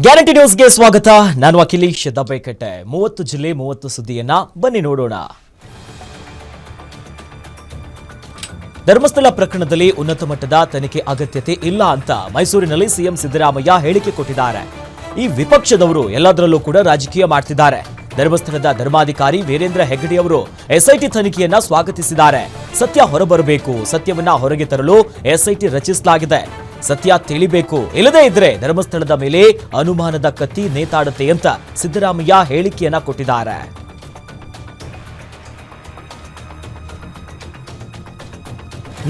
Guarantee ನ್ಯೂಸ್ಗೆ ಸ್ವಾಗತ. ನಾನು ಅಖಿಲೇಶ್ ದಬ್ಬೆಕಟ್ಟೆ. 30 ಜಿಲ್ಲೆ 30 ಸುದ್ದಿಯನ್ನ ಬನ್ನಿ ನೋಡೋಣ. ಧರ್ಮಸ್ಥಳ ಪ್ರಕರಣದಲ್ಲಿ ಉನ್ನತ ಮಟ್ಟದ ತನಿಖೆ ಅಗತ್ಯತೆ ಇಲ್ಲ ಅಂತ ಮೈಸೂರಿನಲ್ಲಿ ಸಿಎಂ ಸಿದ್ದರಾಮಯ್ಯ ಹೇಳಿಕೆ ಕೊಟ್ಟಿದ್ದಾರೆ. ಈ ವಿಪಕ್ಷದವರು ಎಲ್ಲದರಲ್ಲೂ ಕೂಡ ರಾಜಕೀಯ ಮಾಡ್ತಿದ್ದಾರೆ. ಧರ್ಮಸ್ಥಳದ ಧರ್ಮಾಧಿಕಾರಿ ವೀರೇಂದ್ರ ಹೆಗ್ಗಡೆ ಅವರು ಎಸ್ಐಟಿ ತನಿಖೆಯನ್ನ ಸ್ವಾಗತಿಸಿದ್ದಾರೆ. ಸತ್ಯ ಹೊರಬರಬೇಕು, ಸತ್ಯವನ್ನ ಹೊರಗೆ ತರಲು ಎಸ್ಐಟಿ ರಚಿಸಲಾಗಿದೆ. ಸತ್ಯ ತಿಳಿಬೇಕು, ಇಲ್ಲದೇ ಇದ್ರೆ ಧರ್ಮಸ್ಥಳದ ಮೇಲೆ ಅನುಮಾನದ ಕತ್ತಿ ನೇತಾಡುತ್ತೆ ಅಂತ ಸಿದ್ದರಾಮಯ್ಯ ಹೇಳಿಕೆಯನ್ನ ಕೊಟ್ಟಿದ್ದಾರೆ.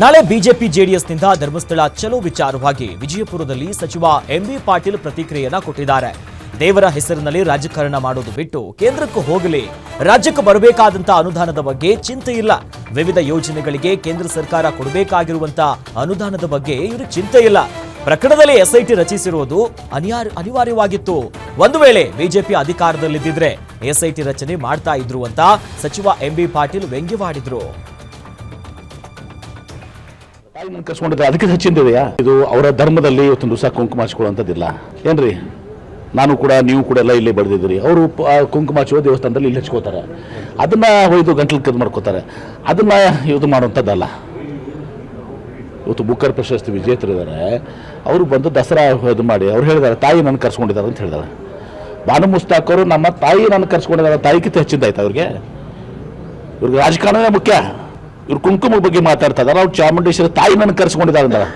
ನಾಳೆ ಬಿಜೆಪಿ ಜೆಡಿಎಸ್ನಿಂದ ಧರ್ಮಸ್ಥಳ ಚಲೋ ವಿಚಾರವಾಗಿ ವಿಜಯಪುರದಲ್ಲಿ ಸಚಿವ ಎಂಬಿ ಪಾಟೀಲ್ ಪ್ರತಿಕ್ರಿಯೆಯನ್ನ ಕೊಟ್ಟಿದ್ದಾರೆ. ದೇವರ ಹೆಸರಿನಲ್ಲಿ ರಾಜಕಾರಣ ಮಾಡೋದು ಬಿಟ್ಟು ಕೇಂದ್ರಕ್ಕೂ ಹೋಗಲಿ, ರಾಜ್ಯಕ್ಕೆ ಬರಬೇಕಾದಂತ ಅನುದಾನದ ಬಗ್ಗೆ ಚಿಂತೆ ಇಲ್ಲ. ವಿವಿಧ ಯೋಜನೆಗಳಿಗೆ ಕೇಂದ್ರ ಸರ್ಕಾರ ಕೊಡಬೇಕಾಗಿರುವಂತ ಅನುದಾನದ ಬಗ್ಗೆ ಇವರು ಚಿಂತೆ ಇಲ್ಲ. ಪ್ರಕರಣದಲ್ಲಿ ಎಸ್ಐಟಿ ರಚಿಸಿರುವುದು ಅನಿವಾರ್ಯವಾಗಿತ್ತು. ಒಂದು ವೇಳೆ ಬಿಜೆಪಿ ಅಧಿಕಾರದಲ್ಲಿದ್ದಿದ್ರೆ ಎಸ್ಐಟಿ ರಚನೆ ಮಾಡ್ತಾ ಇದ್ರು ಅಂತ ಸಚಿವ ಎಂಬಿ ಪಾಟೀಲ್ ವ್ಯಂಗ್ಯವಾಡಿದ್ರು. ಅದಕ್ಕೆ ಹಚ್ಚಿಂದಿದೆಯಾ? ಇದು ಅವರ ಧರ್ಮದಲ್ಲಿ ಇವತ್ತೊಂದು ದಿವಸ ಕುಂಕುಮ ಹಚ್ಕೊಳ್ಳುವಂಥದ್ದಿಲ್ಲ ಏನ್ರಿ? ನಾನು ಕೂಡ ನೀವು ಕೂಡ ಎಲ್ಲ ಇಲ್ಲೇ ಬೆಳೆದಿದ್ದೀರಿ. ಅವರು ಕುಂಕುಮ ಹಚ್ಚುವ ದೇವಸ್ಥಾನದಲ್ಲಿ ಇಲ್ಲಿ ಹಚ್ಕೋತಾರೆ, ಅದನ್ನ ಒಯ್ದು ಗಂಟಲು ಕದ್ದು ಮಾಡ್ಕೋತಾರೆ. ಅದನ್ನ ಇದು ಮಾಡುವಂಥದ್ದಲ್ಲ. ಇವತ್ತು ಬುಕ್ಕರ್ ಪ್ರಶಸ್ತಿ ವಿಜೇತರಿದ್ದಾರೆ, ಅವರು ಬಂದು ದಸರಾ ಇದು ಮಾಡಿ ಅವ್ರು ಹೇಳಿದ್ದಾರೆ ತಾಯಿ ನನ್ನ ಕರ್ಸ್ಕೊಂಡಿದ್ದಾರೆ ಅಂತ ಹೇಳಿದ್ದಾರೆ. ಬಾನು ಮುಸ್ತಾಕ್ ಅವರು ನಮ್ಮ ತಾಯಿ ನನ್ನ ಕರ್ಸ್ಕೊಂಡಿದ್ದಾರೆ, ತಾಯಿಗಿಂತ ಹೆಚ್ಚಿದ್ದಾಯ್ತು ಅವ್ರಿಗೆ ರಾಜಕಾರಣವೇ ಮುಖ್ಯ. ಇವ್ರು ಕುಂಕುಮ ಬಗ್ಗೆ ಮಾತಾಡ್ತಾ ಇದ್ದಾರೆ. ಅವ್ರು ಚಾಮುಂಡೇಶ್ವರಿ ತಾಯಿ ನನ್ನ ಕರ್ಸ್ಕೊಂಡಿದ್ದಾರೆ ಅಂತಾರೆ.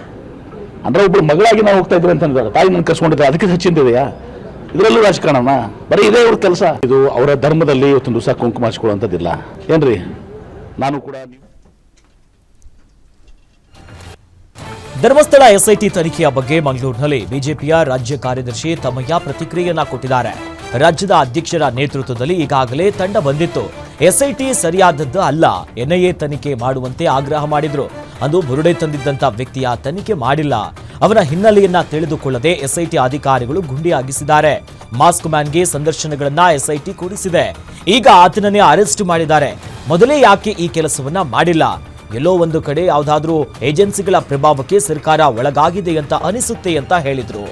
ಅಂದ್ರೆ ಒಬ್ರು ಮಗಳಾಗಿ ನಾವು ಹೋಗ್ತಾ ಇದ್ವಿ ಅಂತಂದ್ರೆ ತಾಯಿ ನನ್ನ ಕರ್ಸ್ಕೊಂಡಿದ್ದಾರೆ, ಅದಕ್ಕೆ ಹೆಚ್ಚಿಂದಿದೆಯಾ? ಇದರಲ್ಲೂ ರಾಜಕಾರಣ ಬರೀ ಇದೇ ಅವ್ರ ಕೆಲಸ. ಇದು ಅವರ ಧರ್ಮದಲ್ಲಿ ಇವತ್ತೊಂದು ದಿವಸ ಕುಂಕುಮ ಹಚ್ಕೊಳ್ಳುವಂಥದ್ದಿಲ್ಲ ಏನ್ರಿ? ನಾನು ಕೂಡ ಧರ್ಮಸ್ಥಳ ಎಸ್ಐಟಿ ತನಿಖೆಯ ಬಗ್ಗೆ ಮಂಗಳೂರಿನಲ್ಲಿ ಬಿಜೆಪಿಯ ರಾಜ್ಯ ಕಾರ್ಯದರ್ಶಿ ತಮ್ಮಯ್ಯ ಪ್ರತಿಕ್ರಿಯೆಯನ್ನ ಕೊಟ್ಟಿದ್ದಾರೆ. ರಾಜ್ಯದ ಅಧ್ಯಕ್ಷರ ನೇತೃತ್ವದಲ್ಲಿ ಈಗಾಗಲೇ ತಂಡ ಬಂದಿತ್ತು. ಎಸ್ಐಟಿ ಸರಿಯಾದದ್ದು ಅಲ್ಲ, ಎನ್ಐಎ ತನಿಖೆ ಮಾಡುವಂತೆ ಆಗ್ರಹ ಮಾಡಿದ್ರು. ಅದು ಬುರುಡೆ ತಂದಿದ್ದಂತ ವ್ಯಕ್ತಿಯ ತನಿಖೆ ಮಾಡಿಲ್ಲ. ಅವನ ಹಿನ್ನೆಲೆಯನ್ನ ತಿಳಿದುಕೊಳ್ಳದೆ ಎಸ್ಐಟಿ ಅಧಿಕಾರಿಗಳು ಗುಂಡಿಯಾಗಿಸಿದ್ದಾರೆ. Mask ಮ್ಯಾನ್ಗೆ ಸಂದರ್ಶನಗಳನ್ನ SIT ಕೊಡಿಸಿದೆ. ಈಗ ಆತನನ್ನೇ ಅರೆಸ್ಟ್ ಮಾಡಿದ್ದಾರೆ. ಮೊದಲೇ ಯಾಕೆ ಈ ಕೆಲಸವನ್ನ ಮಾಡಿಲ್ಲ? ಎಲ್ಲೋ ಒಂದು ಕಡೆ ಯಾವುದಾದ್ರೂ ಏಜೆನ್ಸಿಗಳ ಪ್ರಭಾವಕ್ಕೆ ಸರ್ಕಾರ ಒಳಗಾಗಿದೆ ಅಂತ ಅನಿಸುತ್ತೆ ಅಂತ ಹೇಳಿದ್ರು.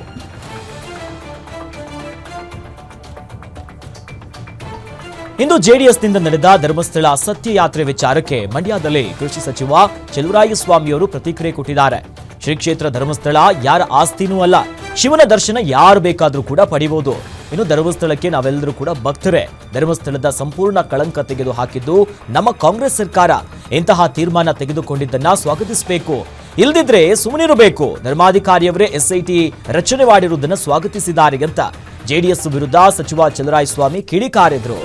ಇಂದು ಜೆಡಿಎಸ್ನಿಂದ ನಡೆದ ಧರ್ಮಸ್ಥಳ ಸತ್ಯಯಾತ್ರೆ ವಿಚಾರಕ್ಕೆ ಮಂಡ್ಯದಲ್ಲಿ ಕೃಷಿ ಸಚಿವ ಚಲುವರಾಯಸ್ವಾಮಿಯವರು ಪ್ರತಿಕ್ರಿಯೆ ಕೊಟ್ಟಿದ್ದಾರೆ. ಶ್ರೀ ಕ್ಷೇತ್ರ ಧರ್ಮಸ್ಥಳ ಯಾರ ಆಸ್ತಿನೂ ಅಲ್ಲ, ಶಿವನ ದರ್ಶನ ಯಾರು ಬೇಕಾದ್ರೂ ಕೂಡ ಪಡೆಯಬಹುದು. ಇನ್ನು ಧರ್ಮಸ್ಥಳಕ್ಕೆ ನಾವೆಲ್ಲರೂ ಕೂಡ ಭಕ್ತರೇ. ಧರ್ಮಸ್ಥಳದ ಸಂಪೂರ್ಣ ಕಳಂಕ ತೆಗೆದು ಹಾಕಿದ್ದು ನಮ್ಮ ಕಾಂಗ್ರೆಸ್ ಸರ್ಕಾರ. ಇಂತಹ ತೀರ್ಮಾನ ತೆಗೆದುಕೊಂಡಿದ್ದನ್ನ ಸ್ವಾಗತಿಸಬೇಕು, ಇಲ್ದಿದ್ರೆ ಸುಮ್ಮನಿರಬೇಕು. ಧರ್ಮಾಧಿಕಾರಿಯವರೇ ಎಸ್ಐಟಿ ರಚನೆ ಮಾಡಿರುವುದನ್ನು ಸ್ವಾಗತಿಸಿದ್ದಾರೆ ಅಂತ ಜೆಡಿಎಸ್ ವಿರುದ್ಧ ಸಚಿವ ಚಲುವರಾಯಸ್ವಾಮಿ ಕಿಡಿಕಾರಿದ್ರು.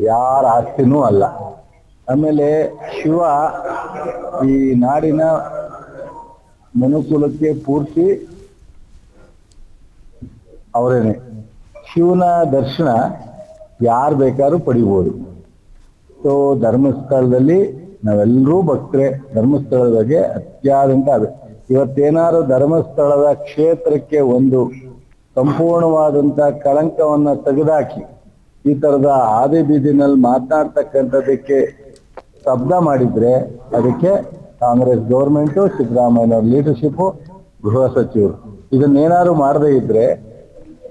ಯಾರ ಆಸ್ತಿನೂ ಅಲ್ಲ. ಆಮೇಲೆ ಶಿವ ಈ ನಾಡಿನ ಮನುಕುಲಕ್ಕೆ ಪೂರ್ತಿ ಅವರೇನೆ. ಶಿವನ ದರ್ಶನ ಯಾರು ಬೇಕಾದ್ರೂ ಪಡಿಬೋದು. ಸೊ ಧರ್ಮಸ್ಥಳದಲ್ಲಿ ನಾವೆಲ್ಲರೂ ಭಕ್ತರೆ. ಧರ್ಮಸ್ಥಳದ ಬಗ್ಗೆ ಅತ್ಯಾದಂತ ಇವತ್ತೇನಾದ್ರು ಧರ್ಮಸ್ಥಳದ ಕ್ಷೇತ್ರಕ್ಕೆ ಒಂದು ಸಂಪೂರ್ಣವಾದಂತ ಕಳಂಕವನ್ನ ತೆಗೆದುಹಾಕಿ ಈ ತರದ ಆದಿ ಬೀದಿನಲ್ಲಿ ಮಾತನಾಡ್ತಕ್ಕಂಥದಕ್ಕೆ ಶಬ್ದ ಮಾಡಿದ್ರೆ ಅದಕ್ಕೆ ಕಾಂಗ್ರೆಸ್ ಗೌರ್ಮೆಂಟು, ಸಿದ್ದರಾಮಯ್ಯನವ್ರ ಲೀಡರ್ಶಿಪ್, ಗೃಹ ಸಚಿವರು ಇದನ್ನೇನಾದ್ರು ಮಾಡದೇ ಇದ್ರೆ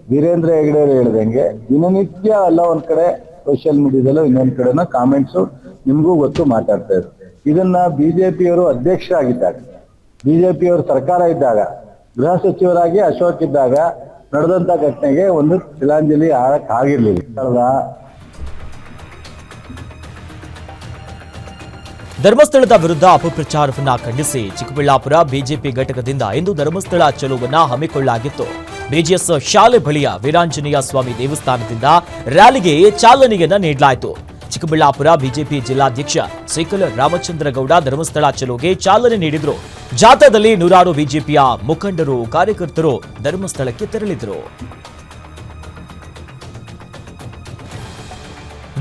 ವೀರೇಂದ್ರ ಹೆಗ್ಗಡೆ ಹೇಳ್ದಂಗೆ ದಿನನಿತ್ಯ ಅಲ್ಲ ಒಂದ್ ಕಡೆ ಸೋಷಿಯಲ್ ಮೀಡಿಯಾದಲ್ಲೂ ಇನ್ನೊಂದ್ ಕಡೆನ ಕಾಮೆಂಟ್ಸು ನಿಮ್ಗೂ ಗೊತ್ತು ಮಾತಾಡ್ತಾ ಇದ್ರು. ಇದನ್ನ ಬಿಜೆಪಿಯವರು ಅಧ್ಯಕ್ಷರಾಗಿದ್ದಾಗ, ಬಿಜೆಪಿಯವರು ಸರ್ಕಾರ ಇದ್ದಾಗ, ಗೃಹ ಸಚಿವರಾಗಿ ಅಶೋಕ್ ಇದ್ದಾಗ ನಡೆದಂತ ಘಟನೆಗೆ ಒಂದು ತಿಲಾಂಜಲಿ ಆಳಕ್ ಆಗಿರ್ಲಿಲ್ಲ. ಧರ್ಮಸ್ಥಳದ ವಿರುದ್ಧ ಅಪಪ್ರಚಾರವನ್ನ ಖಂಡಿಸಿ ಚಿಕ್ಕಬಳ್ಳಾಪುರ ಬಿಜೆಪಿ ಘಟಕದಿಂದ ಇಂದು ಧರ್ಮಸ್ಥಳ ಚಲೋವನ್ನ ಹಮ್ಮಿಕೊಳ್ಳಲಾಗಿತ್ತು. ಬಿಜಿಎಸ್ ಶಾಲೆ ಬಳಿಯ ವೀರಾಂಜನೇಯ ಸ್ವಾಮಿ ದೇವಸ್ಥಾನದಿಂದ ರ್ಯಾಲಿಗೆ ಚಾಲನೆಯನ್ನ ನೀಡಲಾಯಿತು. ಚಿಕ್ಕಬಳ್ಳಾಪುರ ಬಿಜೆಪಿ ಜಿಲ್ಲಾಧ್ಯಕ್ಷ ಶ್ರೀಕಲ್ ರಾಮಚಂದ್ರಗೌಡ ಧರ್ಮಸ್ಥಳ ಚಲೋಗೆ ಚಾಲನೆ ನೀಡಿದ್ರು. ಜಾಥಾದಲ್ಲಿ ನೂರಾರು ಬಿಜೆಪಿಯ ಮುಖಂಡರು, ಕಾರ್ಯಕರ್ತರು ಧರ್ಮಸ್ಥಳಕ್ಕೆ ತೆರಳಿದ್ರು.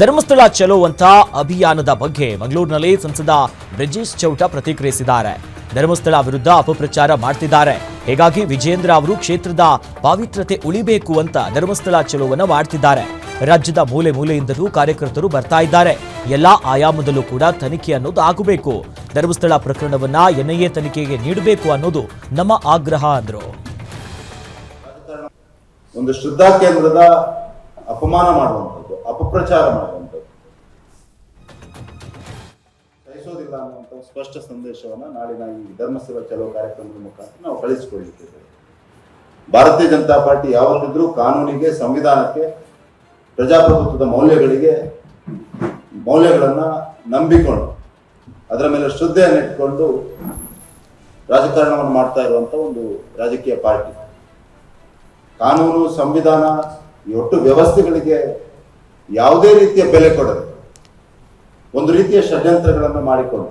ಧರ್ಮಸ್ಥಳ ಚಲೋ ಅಂತ ಅಭಿಯಾನದ ಬಗ್ಗೆ ಮಂಗಳೂರಿನಲ್ಲಿ ಸಂಸದ ಬ್ರಿಜೇಶ್ ಚೌಟ ಪ್ರತಿಕ್ರಿಯಿಸಿದ್ದಾರೆ. ಧರ್ಮಸ್ಥಳ ವಿರುದ್ಧ ಅಪಪ್ರಚಾರ ಮಾಡ್ತಿದ್ದಾರೆ. ಹೀಗಾಗಿ ವಿಜೇಂದ್ರ ಅವರು ಕ್ಷೇತ್ರದ ಪಾವಿತ್ರತೆ ಉಳಿಬೇಕು ಅಂತ ಧರ್ಮಸ್ಥಳ ಚಲೋವನ್ನ ಮಾಡ್ತಿದ್ದಾರೆ. ರಾಜ್ಯದ ಮೂಲೆ ಮೂಲೆಯಿಂದಲೂ ಕಾರ್ಯಕರ್ತರು ಬರ್ತಾ ಇದ್ದಾರೆ. ಎಲ್ಲಾ ಆಯಾಮದಲ್ಲೂ ಕೂಡ ತನಿಖೆ ಅನ್ನೋದು ಆಗಬೇಕು. ಧರ್ಮಸ್ಥಳ ಪ್ರಕರಣವನ್ನ ಎನ್ಐಎ ತನಿಖೆಗೆ ನೀಡಬೇಕು ಅನ್ನೋದು ನಮ್ಮ ಆಗ್ರಹ ಅಂದ್ರು. ಒಂದು ಶ್ರದ್ಧಾ ಕೇಂದ್ರದ ಅಪಮಾನ ಮಾಡುವಂಥದ್ದು, ಅಪಪ್ರಚಾರ ಮಾಡುವಂಥದ್ದು ಸಹಿಸೋದಿಲ್ಲ ಅನ್ನುವಂಥ ಸ್ಪಷ್ಟ ಸಂದೇಶವನ್ನು ನಾಳಿನ ಈ ಧರ್ಮಸ್ಥಳ ಚಲೋ ಕಾರ್ಯಕ್ರಮದ ಮುಖಾಂತರ ನಾವು ಕಳಿಸಿಕೊಳ್ಳುತ್ತಿದ್ದೇವೆ. ಭಾರತೀಯ ಜನತಾ ಪಾರ್ಟಿ ಯಾವತ್ತಿದ್ರೂ ಕಾನೂನಿಗೆ, ಸಂವಿಧಾನಕ್ಕೆ, ಪ್ರಜಾಪ್ರಭುತ್ವದ ಮೌಲ್ಯಗಳನ್ನ ನಂಬಿಕೊಂಡು ಅದರ ಮೇಲೆ ಶ್ರದ್ಧೆಯನ್ನು ಇಟ್ಕೊಂಡು ರಾಜಕಾರಣವನ್ನು ಮಾಡ್ತಾ ಇರುವಂತ ಒಂದು ರಾಜಕೀಯ ಪಾರ್ಟಿ. ಕಾನೂನು, ಸಂವಿಧಾನ, ಈ ಒಟ್ಟು ವ್ಯವಸ್ಥೆಗಳಿಗೆ ಯಾವುದೇ ರೀತಿಯ ಬೆಲೆ ಕೊಡದೆ ಒಂದು ರೀತಿಯ ಷಡ್ಯಂತ್ರಗಳನ್ನು ಮಾಡಿಕೊಂಡು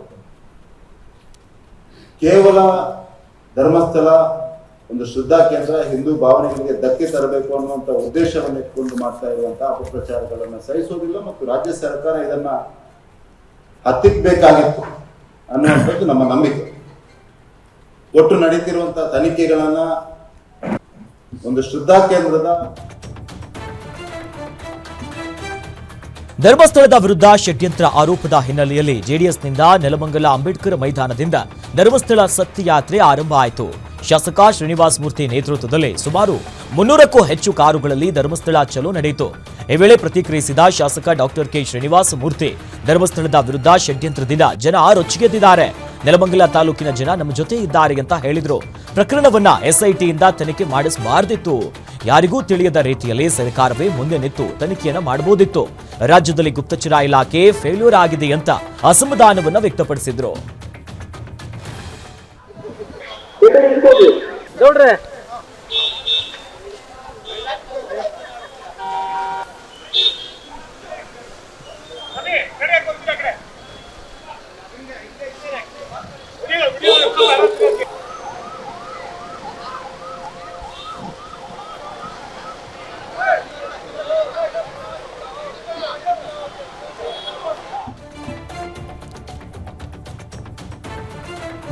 ಕೇವಲ ಧರ್ಮಸ್ಥಳ ಒಂದು ಶ್ರದ್ಧಾ ಕೇಂದ್ರ ಹಿಂದೂ ಭಾವನೆಗಳಿಗೆ ಧಕ್ಕೆ ತರಬೇಕು ಅನ್ನುವಂಥ ಉದ್ದೇಶವನ್ನು ಇಟ್ಕೊಂಡು ಮಾಡ್ತಾ ಇರುವಂತಹ ಅಪಪ್ರಚಾರಗಳನ್ನು ಸಹಿಸೋದಿಲ್ಲ ಮತ್ತು ರಾಜ್ಯ ಸರ್ಕಾರ ಇದನ್ನ ಹತ್ತಿಕ್ಕಬೇಕಾಗಿತ್ತು ಅನ್ನುವಂಥದ್ದು ನಮ್ಮ ನಂಬಿಕೆ. ಒಟ್ಟು ನಡೀತಿರುವಂತಹ ತನಿಖೆಗಳನ್ನ ಒಂದು ಶ್ರದ್ಧಾ ಕೇಂದ್ರದ ಧರ್ಮಸ್ಥಳದ ವಿರುದ್ಧ ಷಡ್ಯಂತ್ರ ಆರೋಪದ ಹಿನ್ನೆಲೆಯಲ್ಲಿ ಜೆಡಿಎಸ್ನಿಂದ ನೆಲಮಂಗಲ ಅಂಬೇಡ್ಕರ್ ಮೈದಾನದಿಂದ ಧರ್ಮಸ್ಥಳ ಸತ್ಯಯಾತ್ರೆ ಆರಂಭ ಆಯಿತು. ಶಾಸಕ ಶ್ರೀನಿವಾಸ ಮೂರ್ತಿ ನೇತೃತ್ವದಲ್ಲಿ ಸುಮಾರು 300ಕ್ಕೂ ಹೆಚ್ಚು ಕಾರುಗಳಲ್ಲಿ ಧರ್ಮಸ್ಥಳ ಚಲೋ ನಡೆಯಿತು. ಈ ವೇಳೆ ಪ್ರತಿಕ್ರಿಯಿಸಿದ ಶಾಸಕ ಡಾಕ್ಟರ್ ಕೆ ಶ್ರೀನಿವಾಸ ಮೂರ್ತಿ, ಧರ್ಮಸ್ಥಳದ ವಿರುದ್ಧ ಷಡ್ಯಂತ್ರದಿಂದ ಜನ ರೊಚ್ಚಿಗೆದ್ದಿದ್ದಾರೆ. ನೆಲಮಂಗಲ ತಾಲೂಕಿನ ಜನ ನಮ್ಮ ಜೊತೆ ಇದ್ದಾರೆ ಅಂತ ಹೇಳಿದ್ರು. ಪ್ರಕರಣವನ್ನ ಎಸ್ಐಟಿಯಿಂದ ತನಿಖೆ ಮಾಡಿಸಬಾರ್ದಿತ್ತು. ಯಾರಿಗೂ ತಿಳಿಯದ ರೀತಿಯಲ್ಲಿ ಸರ್ಕಾರವೇ ಮುಂದೆ ನಿಂತು ತನಿಖೆಯನ್ನ ಮಾಡಬಹುದಿತ್ತು. ರಾಜ್ಯದಲ್ಲಿ ಗುಪ್ತಚರ ಇಲಾಖೆ ಫೇಲ್ಯೂರ್ ಆಗಿದೆ ಅಂತ ಅಸಮಾಧಾನವನ್ನ ವ್ಯಕ್ತಪಡಿಸಿದ್ರು.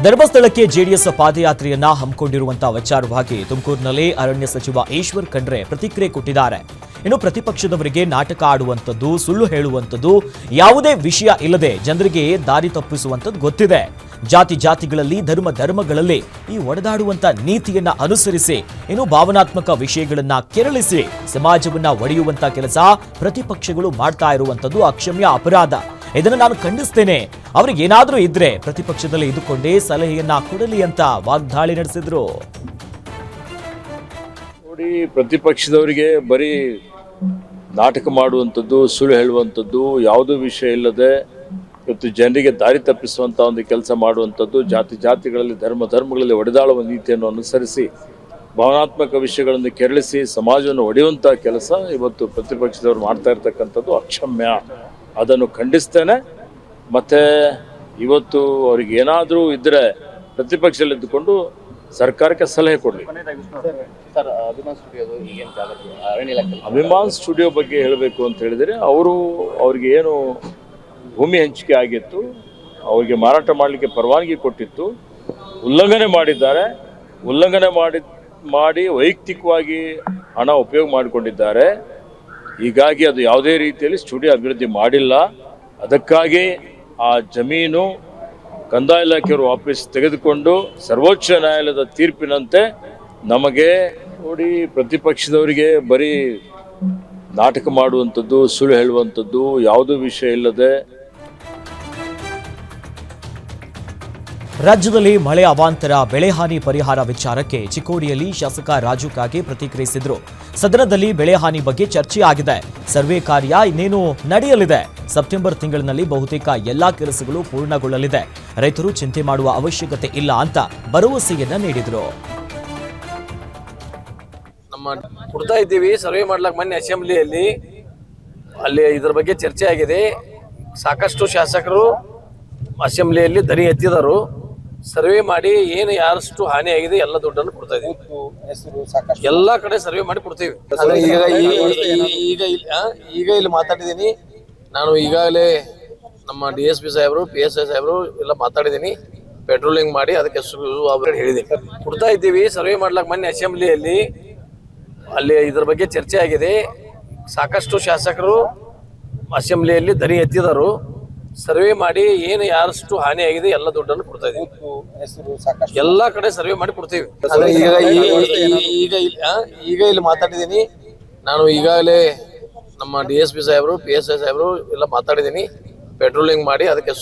ಧರ್ಮಸ್ಥಳಕ್ಕೆ ಜೆಡಿಎಸ್ ಪಾದಯಾತ್ರೆಯನ್ನ ಹಮ್ಮಿಕೊಂಡಿರುವಂತಹ ವಿಚಾರವಾಗಿ ತುಮಕೂರಿನಲ್ಲಿ ಅರಣ್ಯ ಸಚಿವ ಈಶ್ವರ್ ಖಂಡ್ರೆ ಪ್ರತಿಕ್ರಿಯೆ ಕೊಟ್ಟಿದ್ದಾರೆ. ಇನ್ನು ಪ್ರತಿಪಕ್ಷದವರಿಗೆ ನಾಟಕ ಆಡುವಂಥದ್ದು, ಸುಳ್ಳು ಹೇಳುವಂಥದ್ದು, ಯಾವುದೇ ವಿಷಯ ಇಲ್ಲದೆ ಜನರಿಗೆ ದಾರಿ ತಪ್ಪಿಸುವಂಥದ್ದು ಗೊತ್ತಿದೆ. ಜಾತಿಗಳಲ್ಲಿ, ಧರ್ಮಗಳಲ್ಲಿ ಈ ಒಡೆದಾಡುವಂತ ನೀತಿಯನ್ನ ಅನುಸರಿಸಿ ಇನ್ನು ಭಾವನಾತ್ಮಕ ವಿಷಯಗಳನ್ನ ಕೆರಳಿಸಿ ಸಮಾಜವನ್ನ ಒಡೆಯುವಂತ ಕೆಲಸ ಪ್ರತಿಪಕ್ಷಗಳು ಮಾಡ್ತಾ ಇರುವಂಥದ್ದು ಅಕ್ಷಮ್ಯ ಅಪರಾಧ. ಇದನ್ನು ನಾನು ಖಂಡಿಸ್ತೇನೆ. ಅವ್ರಿಗೆ ಏನಾದ್ರೂ ಇದ್ರೆ ಪ್ರತಿಪಕ್ಷದಲ್ಲಿ ಇದ್ದುಕೊಂಡೇ ಸಲಹೆಯನ್ನ ಕೊಡಲಿ ಅಂತ ವಾಗ್ದಾಳಿ ನಡೆಸಿದ್ರು. ನೋಡಿ, ಪ್ರತಿಪಕ್ಷದವರಿಗೆ ಬರೀ ನಾಟಕ ಮಾಡುವಂಥದ್ದು, ಸುಳ್ಳು ಹೇಳುವಂಥದ್ದು, ಯಾವುದೂ ವಿಷಯ ಇಲ್ಲದೆ ಇವತ್ತು ಜನರಿಗೆ ದಾರಿ ತಪ್ಪಿಸುವಂಥ ಒಂದು ಕೆಲಸ ಮಾಡುವಂಥದ್ದು, ಜಾತಿಗಳಲ್ಲಿ, ಧರ್ಮಗಳಲ್ಲಿ ಒಡೆದಾಳುವ ನೀತಿಯನ್ನು ಅನುಸರಿಸಿ ಭಾವನಾತ್ಮಕ ವಿಷಯಗಳನ್ನು ಕೆರಳಿಸಿ ಸಮಾಜವನ್ನು ಒಡೆಯುವಂಥ ಕೆಲಸ ಇವತ್ತು ಪ್ರತಿಪಕ್ಷದವರು ಮಾಡ್ತಾ ಇರ್ತಕ್ಕಂಥದ್ದು ಅಕ್ಷಮ್ಯ. ಅದನ್ನು ಖಂಡಿಸ್ತೇನೆ. ಮತ್ತು ಇವತ್ತು ಅವ್ರಿಗೆ ಏನಾದರೂ ಇದ್ದರೆ ಪ್ರತಿಪಕ್ಷದಲ್ಲಿದ್ದುಕೊಂಡು ಸರ್ಕಾರಕ್ಕೆ ಸಲಹೆ ಕೊಡಲಿ. ಅಭಿಮಾನ್ ಸ್ಟುಡಿಯೋ ಬಗ್ಗೆ ಹೇಳಬೇಕು ಅಂತ ಹೇಳಿದರೆ, ಅವ್ರಿಗೆ ಏನು ಭೂಮಿ ಹಂಚಿಕೆ ಆಗಿತ್ತು, ಅವರಿಗೆ ಮಾರಾಟ ಮಾಡಲಿಕ್ಕೆ ಪರವಾನಗಿ ಕೊಟ್ಟಿತ್ತು, ಉಲ್ಲಂಘನೆ ಮಾಡಿದ್ದಾರೆ. ಉಲ್ಲಂಘನೆ ಮಾಡಿ ವೈಯಕ್ತಿಕವಾಗಿ ಹಣ ಉಪಯೋಗ ಮಾಡಿಕೊಂಡಿದ್ದಾರೆ. ಹೀಗಾಗಿ ಅದು ಯಾವುದೇ ರೀತಿಯಲ್ಲಿ ಸ್ಟುಡಿಯೋ ಅಭಿವೃದ್ಧಿ ಮಾಡಿಲ್ಲ. ಅದಕ್ಕಾಗಿ ಆ ಜಮೀನು ಕಂದಾಯ ಇಲಾಖೆಯವರು ವಾಪಸ್ ತೆಗೆದುಕೊಂಡು ಸರ್ವೋಚ್ಚ ನ್ಯಾಯಾಲಯದ ತೀರ್ಪಿನಂತೆ ನಮಗೆ ನೋಡಿ, ಪ್ರತಿಪಕ್ಷದವರಿಗೆ ಬರೀ ನಾಟಕ ಮಾಡುವಂಥದ್ದು, ಸುಳ್ಳು ಹೇಳುವಂಥದ್ದು, ಯಾವುದೂ ವಿಷಯ ಇಲ್ಲದೆ. ರಾಜ್ಯದಲ್ಲಿ ಮಳೆ ಅವಾಂತರ, ಬೆಳೆ ಹಾನಿ ಪರಿಹಾರ ವಿಚಾರಕ್ಕೆ ಚಿಕ್ಕೋಡಿಯಲ್ಲಿ ಶಾಸಕ ರಾಜು ಕಾಗೆ ಪ್ರತಿಕ್ರಿಯಿಸಿದ್ರು. ಸದನದಲ್ಲಿ ಬೆಳೆ ಹಾನಿ ಬಗ್ಗೆ ಚರ್ಚೆ ಆಗಿದೆ. ಸರ್ವೆ ಕಾರ್ಯ ಇನ್ನೇನು ನಡೆಯಲಿದೆ. ಸೆಪ್ಟೆಂಬರ್ ತಿಂಗಳಿನಲ್ಲಿ ಬಹುತೇಕ ಎಲ್ಲಾ ಕೆಲಸಗಳು ಪೂರ್ಣಗೊಳ್ಳಲಿದೆ. ರೈತರು ಚಿಂತೆ ಮಾಡುವ ಅವಶ್ಯಕತೆ ಇಲ್ಲ ಅಂತ ಭರವಸೆಯನ್ನ ನೀಡಿದ್ರು. ನಮ್ಮ ಕೊಡ್ತಾ ಇದ್ದೀವಿ ಸರ್ವೆ ಮಾಡ್ಲಕ್ಕೆ. ಮೊನ್ನೆ ಅಸೆಂಬ್ಲಿಯಲ್ಲಿ ಅಲ್ಲಿ ಇದ್ರ ಬಗ್ಗೆ ಚರ್ಚೆ ಆಗಿದೆ. ಸಾಕಷ್ಟು ಶಾಸಕರು ಅಸೆಂಬ್ಲಿಯಲ್ಲಿ ದನಿ ಎತ್ತಿದರು. ಸರ್ವೆ ಮಾಡಿ ಏನು ಯಾರಷ್ಟು ಹಾನಿ ಆಗಿದೆ ಎಲ್ಲ ದುಡ್ಡನ್ನು ಕೊಡ್ತಾ ಇದೀವಿ. ಎಲ್ಲ ಕಡೆ ಸರ್ವೆ ಮಾಡಿ ಕೊಡ್ತೀವಿ. ಈಗ ಇಲ್ಲಿ ಮಾತಾಡಿದ್ದೀನಿ ನಾನು. ಈಗಾಗಲೇ ನಮ್ಮ DSP ಸಾಹೇಬರು, PSI ಸಾಹೇಬರು ಎಲ್ಲ ಮಾತಾಡಿದ್ದೀನಿ. ಪೆಟ್ರೋಲಿಂಗ್ ಮಾಡಿ ಅದಕ್ಕೆ ಹೇಳಿದ್ದೀನಿ. ಕೊಡ್ತಾ ಇದ್ದೀವಿ ಸರ್ವೆ ಮಾಡ್ಲಕ್ಕೆ. ಮೊನ್ನೆ ಅಸೆಂಬ್ಲಿಯಲ್ಲಿ ಅಲ್ಲಿ ಇದ್ರ ಬಗ್ಗೆ ಚರ್ಚೆ ಆಗಿದೆ. ಸಾಕಷ್ಟು ಶಾಸಕರು ಅಸೆಂಬ್ಲಿಯಲ್ಲಿ ದನಿ ಎತ್ತಿದರು. ಸರ್ವೆ ಮಾಡಿ ಏನು ಯಾರಷ್ಟು ಹಾನಿ ಆಗಿದೆ ಎಲ್ಲ ದುಡ್ಡನ್ನು ಕೊಡ್ತಾ ಇದೀವಿ. ಎಲ್ಲಾ ಕಡೆ ಸರ್ವೆ ಮಾಡಿ ಕೊಡ್ತೀವಿ. ಆದ್ರೆ ಈಗ ಇಲ್ಲಿ ಮಾತಾಡಿದ್ದೀನಿ ನಾನು. ಈಗಾಗಲೇ ನಮ್ಮ DSP ಸಾಹೇಬರು, PSI ಸಾಹೇಬರು ಎಲ್ಲ ಮಾತಾಡಿದ್ದೀನಿ. ಪೆಟ್ರೋಲಿಂಗ್ ಮಾಡಿ ಅದಕ್ಕೆ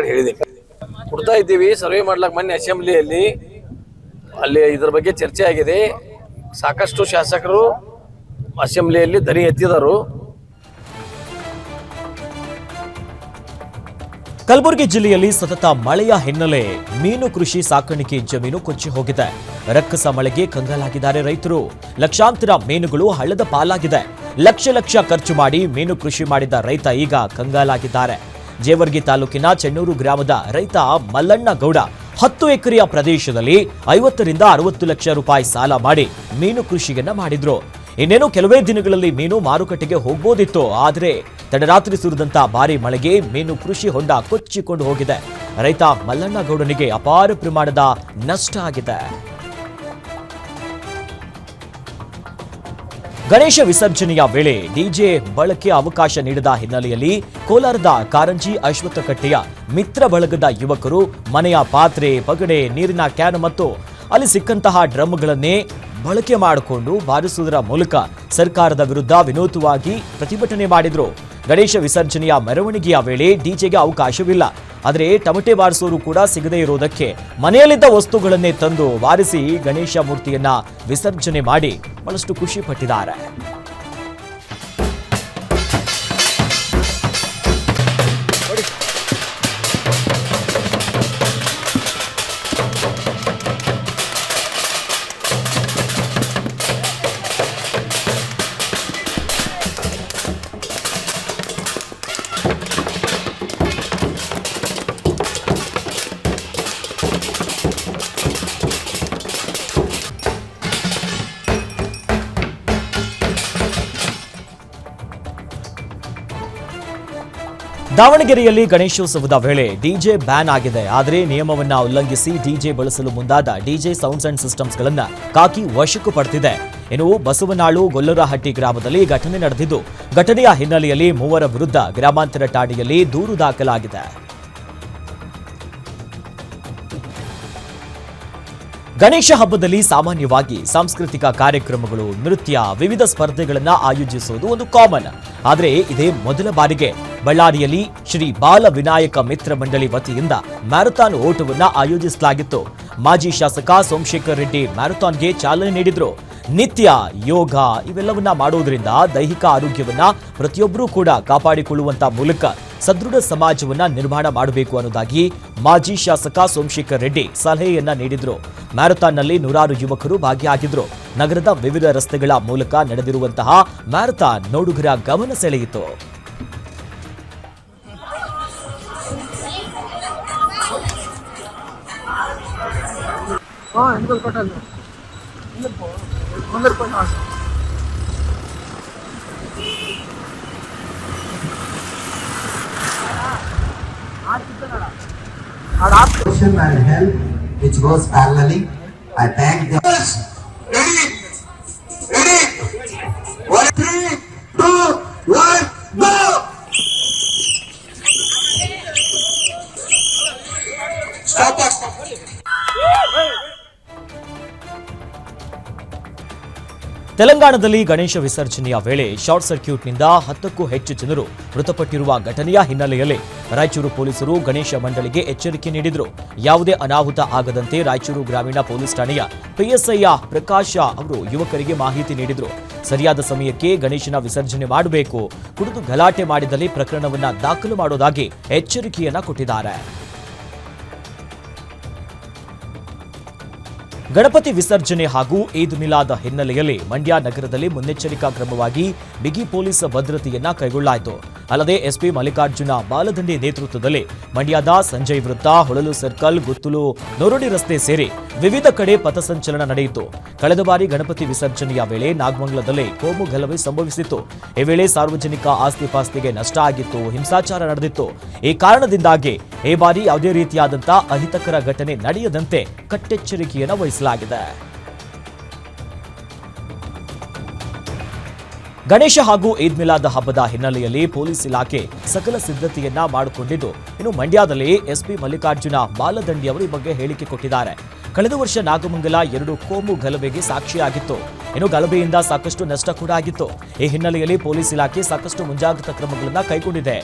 ಹೇಳಿದ್ದೀನಿ, ಕೊಡ್ತಾ ಇದ್ದೀವಿ. ಸರ್ವೆ ಮಾಡ್ಲಾಕ ಮೊನ್ನೆ ಅಸೆಂಬ್ಲಿಯಲ್ಲಿ ಅಲ್ಲಿ ಇದ್ರ ಬಗ್ಗೆ ಚರ್ಚೆ ಆಗಿದೆ. ಸಾಕಷ್ಟು ಶಾಸಕರು ಅಸೆಂಬ್ಲಿಯಲ್ಲಿ ಧ್ವನಿ ಎತ್ತಿದರು. ಕಲಬುರಗಿ ಜಿಲ್ಲೆಯಲ್ಲಿ ಸತತ ಮಳೆಯ ಹಿನ್ನೆಲೆ ಮೀನು ಕೃಷಿ ಸಾಕಾಣಿಕೆ ಜಮೀನು ಕೊಚ್ಚಿ ಹೋಗಿದೆ. ರಕ್ಕಸ ಮಳೆಗೆ ಕಂಗಾಲಾಗಿದ್ದಾರೆ ರೈತರು. ಲಕ್ಷಾಂತರ ಮೀನುಗಳು ಹಳ್ಳದ ಪಾಲಾಗಿದೆ. ಲಕ್ಷ ಖರ್ಚು ಮಾಡಿ ಮೀನು ಕೃಷಿ ಮಾಡಿದ ರೈತ ಈಗ ಕಂಗಾಲಾಗಿದ್ದಾರೆ. ಜೇವರ್ಗಿ ತಾಲೂಕಿನ ಚೆನ್ನೂರು ಗ್ರಾಮದ ರೈತ ಮಲ್ಲಣ್ಣ ಗೌಡ 10 ಎಕರೆಯ ಪ್ರದೇಶದಲ್ಲಿ 50 ರಿಂದ 60 ಲಕ್ಷ ರೂಪಾಯಿ ಸಾಲ ಮಾಡಿ ಮೀನು ಕೃಷಿಯನ್ನ ಮಾಡಿದ್ರು. ಇನ್ನೇನು ಕೆಲವೇ ದಿನಗಳಲ್ಲಿ ಮೀನು ಮಾರುಕಟ್ಟೆಗೆ ಹೋಗ್ಬೋದಿತ್ತು. ಆದರೆ ತಡರಾತ್ರಿ ಸುರಿದಂತ ಭಾರಿ ಮಳೆಗೆ ಮೀನು ಕೃಷಿ ಹೊಂಡ ಕೊಚ್ಚಿಕೊಂಡು ಹೋಗಿದೆ. ರೈತ ಮಲ್ಲಣ್ಣ ಗೌಡನಿಗೆ ಅಪಾರ ಪ್ರಮಾಣದ ನಷ್ಟ ಆಗಿದೆ. ಗಣೇಶ ವಿಸರ್ಜನೆಯ ವೇಳೆ ಡಿಜೆ ಬಳಕೆ ಅವಕಾಶ ನೀಡದ ಹಿನ್ನೆಲೆಯಲ್ಲಿ ಕೋಲಾರದ ಕಾರಂಜಿ ಅಶ್ವತ್ಥಕಟ್ಟೆಯ ಮಿತ್ರ ಬಳಗದ ಯುವಕರು ಮನೆಯ ಪಾತ್ರೆ, ಪಗಡೆ, ನೀರಿನ ಕ್ಯಾನ್ ಮತ್ತು ಅಲ್ಲಿ ಸಿಕ್ಕಂತಹ ಡ್ರಮ್ಗಳನ್ನೇ ಬಳಕೆ ಮಾಡಿಕೊಂಡು ಬಾರಿಸುವುದರ ಮೂಲಕ ಸರ್ಕಾರದ ವಿರುದ್ಧ ವಿನೂತವಾಗಿ ಪ್ರತಿಭಟನೆ ಮಾಡಿದ್ರು. ಗಣೇಶ ವಿಸರ್ಜನೆಯ ಮೆರವಣಿಗೆಯ ವೇಳೆ ಡಿಜೆಗೆ ಅವಕಾಶವಿಲ್ಲ. ಆದರೆ ಟಮಟೆ ಬಾರಿಸೋರು ಕೂಡ ಸಿಗದೇ ಇರುವುದಕ್ಕೆ ಮನೆಯಲ್ಲಿದ್ದ ವಸ್ತುಗಳನ್ನೇ ತಂದು ಬಾರಿಸಿ ಗಣೇಶ ಮೂರ್ತಿಯನ್ನ ವಿಸರ್ಜನೆ ಮಾಡಿ ಬಹಳಷ್ಟು ಖುಷಿ ಪಟ್ಟಿದ್ದಾರೆ. ದಾವಣಗೆರೆಯಲ್ಲಿ ಗಣೇಶೋತ್ಸವದ ವೇಳೆ ಡಿಜೆ ಬ್ಯಾನ್ ಆಗಿದೆ. ಆದರೆ ನಿಯಮವನ್ನ ಉಲ್ಲಂಘಿಸಿ ಡಿಜೆ ಬಳಸಲು ಮುಂದಾದ ಡಿಜೆ ಸೌಂಡ್ಸ್ ಅಂಡ್ ಸಿಸ್ಟಮ್ಸ್ಗಳನ್ನ ಕಾಕಿ ವಶಕ್ಕೂ ಪಡೆದಿದೆ. ಇನ್ನು ಬಸವನಾಳು ಗೊಲ್ಲರಹಟ್ಟಿ ಗ್ರಾಮದಲ್ಲಿ ಘಟನೆ ನಡೆದಿದ್ದು, ಘಟನೆಯ ಹಿನ್ನೆಲೆಯಲ್ಲಿ 3 ವಿರುದ್ಧ ಗ್ರಾಮಾಂತರ ಠಾಣೆಯಲ್ಲಿ ದೂರು ದಾಖಲಾಗಿದೆ. ಗಣೇಶ ಹಬ್ಬದಲ್ಲಿ ಸಾಮಾನ್ಯವಾಗಿ ಸಾಂಸ್ಕೃತಿಕ ಕಾರ್ಯಕ್ರಮಗಳು, ನೃತ್ಯ, ವಿವಿಧ ಸ್ಪರ್ಧೆಗಳನ್ನು ಆಯೋಜಿಸುವುದು ಒಂದು ಕಾಮನ್. ಆದರೆ ಇದೇ ಮೊದಲ ಬಾರಿಗೆ ಬಳ್ಳಾರಿಯಲ್ಲಿ ಶ್ರೀ ಬಾಲ ವಿನಾಯಕ ಮಿತ್ರ ಮಂಡಳಿ ವತಿಯಿಂದ ಮ್ಯಾರಥಾನ್ ಓಟವನ್ನು ಆಯೋಜಿಸಲಾಗಿತ್ತು. ಮಾಜಿ ಶಾಸಕ ಸೋಮಶೇಖರ್ ರೆಡ್ಡಿ ಮ್ಯಾರಥಾನ್ಗೆ ಚಾಲನೆ ನೀಡಿದ್ರು. ನಿತ್ಯ ಯೋಗ ಇವೆಲ್ಲವನ್ನ ಮಾಡೋದ್ರಿಂದ ದೈಹಿಕ ಆರೋಗ್ಯವನ್ನ ಪ್ರತಿಯೊಬ್ಬರೂ ಕೂಡ ಕಾಪಾಡಿಕೊಳ್ಳುವಂತ ಮೂಲಕ ಸದೃಢ ಸಮಾಜವನ್ನ ನಿರ್ಮಾಣ ಮಾಡಬೇಕು ಅನ್ನೋದಾಗಿ ಮಾಜಿ ಶಾಸಕ ಸೋಮಶೇಖರ್ ರೆಡ್ಡಿ ಸಲಹೆಯನ್ನ ನೀಡಿದ್ರು. ಮ್ಯಾರಥಾನ್ನಲ್ಲಿ 100 ಯುವಕರು ಭಾಗಿಯಾಗಿದ್ರು. ನಗರದ ವಿವಿಧ ರಸ್ತೆಗಳ ಮೂಲಕ ನಡೆದಿರುವಂತಹ ಮ್ಯಾರಥಾನ್ ನೋಡುಗರ ಗಮನ ಸೆಳೆಯಿತು. And help which goes parallelly. I thank them. Ready? 1, 3, 2, 1, go! Stop us. ತೆಲಂಗಾಣದಲ್ಲಿ ಗಣೇಶ ವಿಸರ್ಜನೆಯ ವೇಳೆ ಶಾರ್ಟ್ ಸರ್ಕ್ಯೂಟ್ನಿಂದ 10ಕ್ಕೂ ಹೆಚ್ಚು ಜನರು ಮೃತಪಟ್ಟಿರುವ ಘಟನೆಯ ಹಿನ್ನೆಲೆಯಲ್ಲಿ ರಾಯಚೂರು ಪೊಲೀಸರು ಗಣೇಶ ಮಂಡಳಿಗೆ ಎಚ್ಚರಿಕೆ ನೀಡಿದರು. ಯಾವುದೇ ಅನಾಹುತ ಆಗದಂತೆ ರಾಯಚೂರು ಗ್ರಾಮೀಣ ಪೊಲೀಸ್ ಠಾಣೆಯ PSI ಪ್ರಕಾಶ ಅವರು ಯುವಕರಿಗೆ ಮಾಹಿತಿ ನೀಡಿದರು. ಸರಿಯಾದ ಸಮಯಕ್ಕೆ ಗಣೇಶನ ವಿಸರ್ಜನೆ ಮಾಡಬೇಕು, ಕುಡಿದು ಗಲಾಟೆ ಮಾಡಿದಲ್ಲಿ ಪ್ರಕರಣವನ್ನ ದಾಖಲು ಮಾಡೋದಾಗಿ ಎಚ್ಚರಿಕೆಯನ್ನ ಕೊಟ್ಟಿದ್ದಾರೆ. ಗಣಪತಿ ವಿಸರ್ಜನೆ ಹಾಗೂ ಈದ್ ಮಿಲಾದ್ ಹಿನ್ನೆಲೆಯಲ್ಲಿ ಮಂಡ್ಯ ನಗರದಲ್ಲಿ ಮುನ್ನೆಚ್ಚರಿಕಾ ಕ್ರಮವಾಗಿ ಬಿಗಿ ಪೊಲೀಸ್ ಭದ್ರತೆಯನ್ನ ಕೈಗೊಳ್ಳಲಾಯಿತು. ಅಲ್ಲದೆ SP ಮಲ್ಲಿಕಾರ್ಜುನ ಬಾಲದಂಡೆ ನೇತೃತ್ವದಲ್ಲಿ ಮಂಡ್ಯದ ಸಂಜಯ್ ವೃತ್ತ, ಹೊಳಲು ಸರ್ಕಲ್, ಗುತ್ತೂಲು, ನೋರಡಿ ರಸ್ತೆ ಸೇರಿ ವಿವಿಧ ಕಡೆ ಪಥಸಂಚಲನ ನಡೆಯಿತು. ಕಳೆದ ಬಾರಿ ಗಣಪತಿ ವಿಸರ್ಜನೆಯ ವೇಳೆ ನಾಗಮಂಗಲದಲ್ಲಿ ಕೋಮು ಗಲಭೆ ಸಂಭವಿಸಿತ್ತು. ಈ ವೇಳೆ ಸಾರ್ವಜನಿಕ ಆಸ್ತಿ ಪಾಸ್ತಿಗೆ ನಷ್ಟ ಆಗಿತ್ತು, ಹಿಂಸಾಚಾರ ನಡೆದಿತ್ತು. ಈ ಕಾರಣದಿಂದಾಗಿ ಈ ಬಾರಿ ಯಾವುದೇ ರೀತಿಯಾದಂತಹ ಅಹಿತಕರ ಘಟನೆ ನಡೆಯದಂತೆ ಕಟ್ಟೆಚ್ಚರಿಕೆಯನ್ನು ವಹಿಸಲಾಗಿದೆ. ಗಣೇಶ ಹಾಗೂ ಈದ್ ಮಿಲಾದ್ ಹಬ್ಬದ ಹಿನ್ನೆಲೆಯಲ್ಲಿ ಪೊಲೀಸ್ ಇಲಾಖೆ ಸಕಲ ಸಿದ್ಧತೆಯನ್ನ ಮಾಡಿಕೊಂಡಿದ್ದು, ಇನ್ನು ಮಂಡ್ಯದಲ್ಲಿ ಎಸ್ಪಿ ಮಲ್ಲಿಕಾರ್ಜುನ ಬಾಲದಂಡಿ ಅವರು ಈ ಬಗ್ಗೆ ಹೇಳಿಕೆ ಕೊಟ್ಟಿದ್ದಾರೆ. ಕಳೆದ ವರ್ಷ ನಾಗಮಂಗಲ 2 ಕೋಮು ಗಲಭೆಗೆ ಸಾಕ್ಷಿಯಾಗಿತ್ತು. ಇನ್ನು ಗಲಭೆಯಿಂದ ಸಾಕಷ್ಟು ನಷ್ಟ ಕೂಡ ಆಗಿತ್ತು. ಈ ಹಿನ್ನೆಲೆಯಲ್ಲಿ ಪೊಲೀಸ್ ಇಲಾಖೆ ಸಾಕಷ್ಟು ಮುಂಜಾಗ್ರತಾ ಕ್ರಮಗಳನ್ನು ಕೈಗೊಂಡಿದೆ.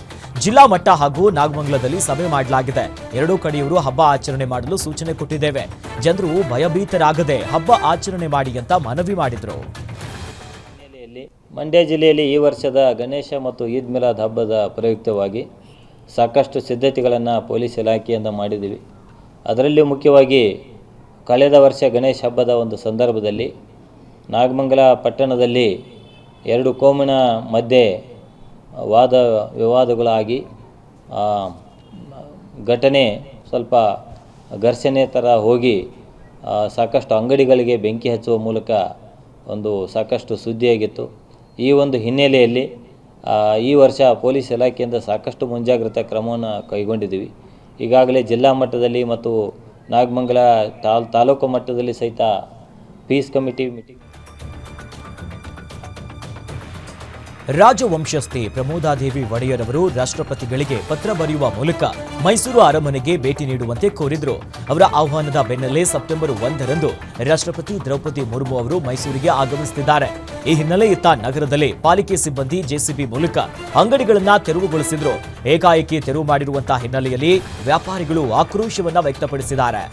ಜಿಲ್ಲಾ ಮಟ್ಟ ಹಾಗೂ ನಾಗಮಂಗಲದಲ್ಲಿ ಸಭೆ ಮಾಡಲಾಗಿದೆ. ಎರಡೂ ಕಡೆಯವರು ಹಬ್ಬ ಆಚರಣೆ ಮಾಡಲು ಸೂಚನೆ ಕೊಟ್ಟಿದ್ದೇವೆ. ಜನರು ಭಯಭೀತರಾಗದೆ ಹಬ್ಬ ಆಚರಣೆ ಮಾಡಿ ಅಂತ ಮನವಿ ಮಾಡಿದ್ರು. ಮಂಡ್ಯ ಜಿಲ್ಲೆಯಲ್ಲಿ ಈ ವರ್ಷದ ಗಣೇಶ ಮತ್ತು ಈದ್ ಮಿಲಾದ್ ಹಬ್ಬದ ಪ್ರಯುಕ್ತವಾಗಿ ಸಾಕಷ್ಟು ಸಿದ್ಧತೆಗಳನ್ನು ಪೊಲೀಸ್ ಇಲಾಖೆಯಿಂದ ಮಾಡಿದ್ದೀವಿ. ಅದರಲ್ಲಿ ಮುಖ್ಯವಾಗಿ ಕಳೆದ ವರ್ಷ ಗಣೇಶ ಹಬ್ಬದ ಒಂದು ಸಂದರ್ಭದಲ್ಲಿ ನಾಗಮಂಗಲ ಪಟ್ಟಣದಲ್ಲಿ 2 ಕೋಮಿನ ಮಧ್ಯೆ ವಾದ ವಿವಾದಗಳಾಗಿ ಘಟನೆ ಸ್ವಲ್ಪ ಘರ್ಷಣೆ ಥರ ಹೋಗಿ ಸಾಕಷ್ಟು ಅಂಗಡಿಗಳಿಗೆ ಬೆಂಕಿ ಹಚ್ಚುವ ಮೂಲಕ ಒಂದು ಸಾಕಷ್ಟು ಸುದ್ದಿಯಾಗಿತ್ತು. ಈ ಒಂದು ಹಿನ್ನೆಲೆಯಲ್ಲಿ ಈ ವರ್ಷ ಪೊಲೀಸ್ ಇಲಾಖೆಯಿಂದ ಸಾಕಷ್ಟು ಮುಂಜಾಗ್ರತಾ ಕ್ರಮವನ್ನು ಕೈಗೊಂಡಿದ್ದೀವಿ. ಈಗಾಗಲೇ ಜಿಲ್ಲಾ ಮಟ್ಟದಲ್ಲಿ ಮತ್ತು ನಾಗಮಂಗಲ ತಾಲೂಕು ಮಟ್ಟದಲ್ಲಿ ಸಹಿತ ಪೀಸ್ ಕಮಿಟಿ ಮೀಟಿಂಗ್. ರಾಜವಂಶಸ್ಥೆ ಪ್ರಮೋದಾದೇವಿ ಒಡೆಯರ್ ಅವರು ರಾಷ್ಟ್ರಪತಿಗಳಿಗೆ ಪತ್ರ ಬರೆಯುವ ಮೂಲಕ ಮೈಸೂರು ಅರಮನೆಗೆ ಭೇಟಿ ನೀಡುವಂತೆ ಕೋರಿದ್ರು. ಅವರ ಆಹ್ವಾನದ ಬೆನ್ನಲ್ಲೇ ಸೆಪ್ಟೆಂಬರ್ 1ರಂದು ರಾಷ್ಟ್ರಪತಿ ದ್ರೌಪದಿ ಮುರ್ಮು ಅವರು ಮೈಸೂರಿಗೆ ಆಗಮಿಸುತ್ತಿದ್ದಾರೆ. ಈ ಹಿನ್ನೆಲೆ ಇತ್ತ ನಗರದಲ್ಲಿ ಪಾಲಿಕೆ ಸಿಬ್ಬಂದಿ ಜೆಸಿಬಿ ಮೂಲಕ ಅಂಗಡಿಗಳನ್ನ ತೆರವುಗೊಳಿಸಿದ್ರು. ಏಕಾಏಕಿ ತೆರವು ಮಾಡಿರುವಂತಹ ಹಿನ್ನೆಲೆಯಲ್ಲಿ ವ್ಯಾಪಾರಿಗಳು ಆಕ್ರೋಶವನ್ನ ವ್ಯಕ್ತಪಡಿಸಿದ್ದಾರೆ.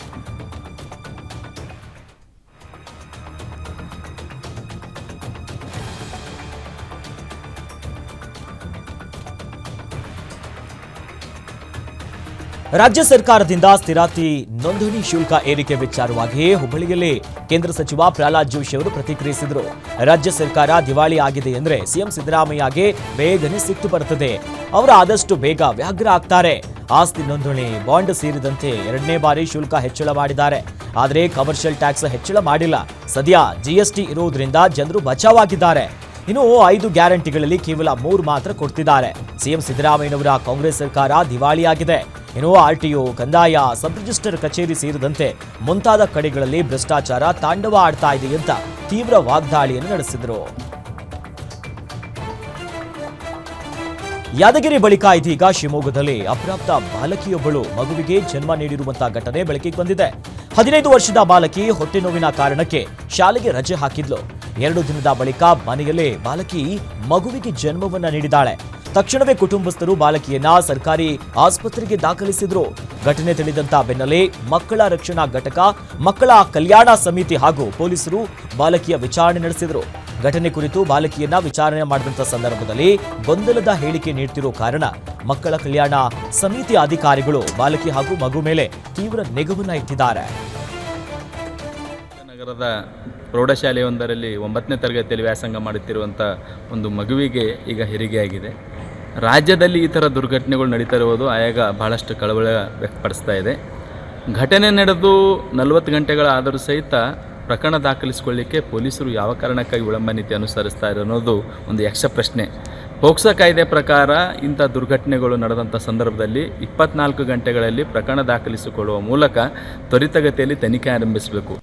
ರಾಜ್ಯ ಸರ್ಕಾರದಿಂದ ಸ್ಥಿರಾಸ್ತಿ ನೋಂದಣಿ ಶುಲ್ಕ ಏರಿಕೆ ವಿಚಾರವಾಗಿ ಹುಬ್ಬಳ್ಳಿಯಲ್ಲಿ ಕೇಂದ್ರ ಸಚಿವ ಪ್ರಹ್ಲಾದ್ ಜೋಶಿ ಅವರು ಪ್ರತಿಕ್ರಿಯಿಸಿದರು. ರಾಜ್ಯ ಸರ್ಕಾರ ದಿವಾಳಿ ಆಗಿದೆ ಎಂದರೆ ಸಿಎಂ ಸಿದ್ದರಾಮಯ್ಯಗೆ ಬೇಗನೆ ಸಿಟ್ಟು ಬರುತ್ತದೆ. ಅವರು ಆದಷ್ಟು ಬೇಗ ವ್ಯಾಘ್ರ ಆಗ್ತಾರೆ. ಆಸ್ತಿ ನೋಂದಣಿ, ಬಾಂಡ್ ಸೇರಿದಂತೆ 2ನೇ ಬಾರಿ ಶುಲ್ಕ ಹೆಚ್ಚಳ ಮಾಡಿದ್ದಾರೆ. ಆದರೆ ಕಮರ್ಷಿಯಲ್ ಟ್ಯಾಕ್ಸ್ ಹೆಚ್ಚಳ ಮಾಡಿಲ್ಲ. ಸದ್ಯ ಜಿಎಸ್ಟಿ ಇರುವುದರಿಂದ ಜನರು ಬಚಾವಾಗಿದ್ದಾರೆ. ಇನ್ನು 5 ಗ್ಯಾರಂಟಿಗಳಲ್ಲಿ ಕೇವಲ 3 ಮಾತ್ರ ಕೊಡ್ತಿದ್ದಾರೆ. ಸಿಎಂ ಸಿದ್ದರಾಮಯ್ಯನವರ ಕಾಂಗ್ರೆಸ್ ಸರ್ಕಾರ ದಿವಾಳಿಯಾಗಿದೆ. ಇನ್ನು ಆರ್ಟಿಒ, ಕಂದಾಯ, ಸಬ್ ರಿಜಿಸ್ಟರ್ ಕಚೇರಿ ಸೇರಿದಂತೆ ಮುಂತಾದ ಕಡೆಗಳಲ್ಲಿ ಭ್ರಷ್ಟಾಚಾರ ತಾಂಡವ ಆಡ್ತಾ ಇದೆ ಅಂತ ತೀವ್ರ ವಾಗ್ದಾಳಿಯನ್ನು ನಡೆಸಿದರು. ಯಾದಗಿರಿ ಬಳಿಕ ಇದೀಗ ಶಿವಮೊಗ್ಗದಲ್ಲಿ ಅಪ್ರಾಪ್ತ ಬಾಲಕಿಯೊಬ್ಬಳು ಮಗುವಿಗೆ ಜನ್ಮ ನೀಡಿರುವಂತಹ ಘಟನೆ ಬೆಳಕಿಗೆ ಬಂದಿದೆ. 15 ವರ್ಷದ ಬಾಲಕಿ ಹೊಟ್ಟೆ ನೋವಿನ ಕಾರಣಕ್ಕೆ ಶಾಲೆಗೆ ರಜೆ ಹಾಕಿದ್ಲು. 2 ದಿನದ ಬಳಿಕ ಮನೆಯಲ್ಲೇ ಬಾಲಕಿ ಮಗುವಿಗೆ ಜನ್ಮವನ್ನ ನೀಡಿದ್ದಾಳೆ. ತಕ್ಷಣವೇ ಕುಟುಂಬಸ್ಥರು ಬಾಲಕಿಯನ್ನ ಸರ್ಕಾರಿ ಆಸ್ಪತ್ರೆಗೆ ದಾಖಲಿಸಿದ್ರು. ಘಟನೆ ತಿಳಿದಂತ ಬೆನ್ನಲ್ಲೇ ಮಕ್ಕಳ ರಕ್ಷಣಾ ಘಟಕ, ಮಕ್ಕಳ ಕಲ್ಯಾಣ ಸಮಿತಿ ಹಾಗೂ ಪೊಲೀಸರು ಬಾಲಕಿಯ ವಿಚಾರಣೆ ನಡೆಸಿದ್ರು. ಘಟನೆ ಕುರಿತು ಬಾಲಕಿಯನ್ನ ವಿಚಾರಣೆ ಮಾಡಿದಂತ ಸಂದರ್ಭದಲ್ಲಿ ಗೊಂದಲದ ಹೇಳಿಕೆ ನೀಡುತ್ತಿರೋ ಕಾರಣ ಮಕ್ಕಳ ಕಲ್ಯಾಣ ಸಮಿತಿ ಅಧಿಕಾರಿಗಳು ಬಾಲಕಿ ಹಾಗೂ ಮಗು ಮೇಲೆ ತೀವ್ರ ನಿಗಾವನ್ನ ಇಟ್ಟಿದ್ದಾರೆ. ನಗರದ ಪ್ರೌಢಶಾಲೆಯೊಂದರಲ್ಲಿ 9ನೇ ತರಗತಿಯಲ್ಲಿ ವ್ಯಾಸಂಗ ಮಾಡುತ್ತಿರುವಂಥ ಒಂದು ಮಗುವಿಗೆ ಈಗ ಹೆರಿಗೆಯಾಗಿದೆ. ರಾಜ್ಯದಲ್ಲಿ ಈ ಥರ ದುರ್ಘಟನೆಗಳು ನಡೀತಾ ಇರುವುದು ಆಯಾಗ ಬಹಳಷ್ಟು ಕಳವಳ ವ್ಯಕ್ತಪಡಿಸ್ತಾ ಇದೆ. ಘಟನೆ ನಡೆದು 40 ಗಂಟೆಗಳಾದರೂ ಸಹಿತ ಪ್ರಕರಣ ದಾಖಲಿಸಿಕೊಳ್ಳಿಕ್ಕೆ ಪೊಲೀಸರು ಯಾವ ಕಾರಣಕ್ಕಾಗಿ ವಿಳಂಬ ನೀತಿ ಅನುಸರಿಸ್ತಾ ಅನ್ನೋದು ಒಂದು ಯಕ್ಷ ಪ್ರಶ್ನೆ. ಪೋಕ್ಸೋ ಕಾಯ್ದೆ ಪ್ರಕಾರ ಇಂಥ ದುರ್ಘಟನೆಗಳು ನಡೆದಂಥ ಸಂದರ್ಭದಲ್ಲಿ 24 ಗಂಟೆಗಳಲ್ಲಿ ಪ್ರಕರಣ ದಾಖಲಿಸಿಕೊಳ್ಳುವ ಮೂಲಕ ತ್ವರಿತಗತಿಯಲ್ಲಿ ತನಿಖೆ ಆರಂಭಿಸಬೇಕು.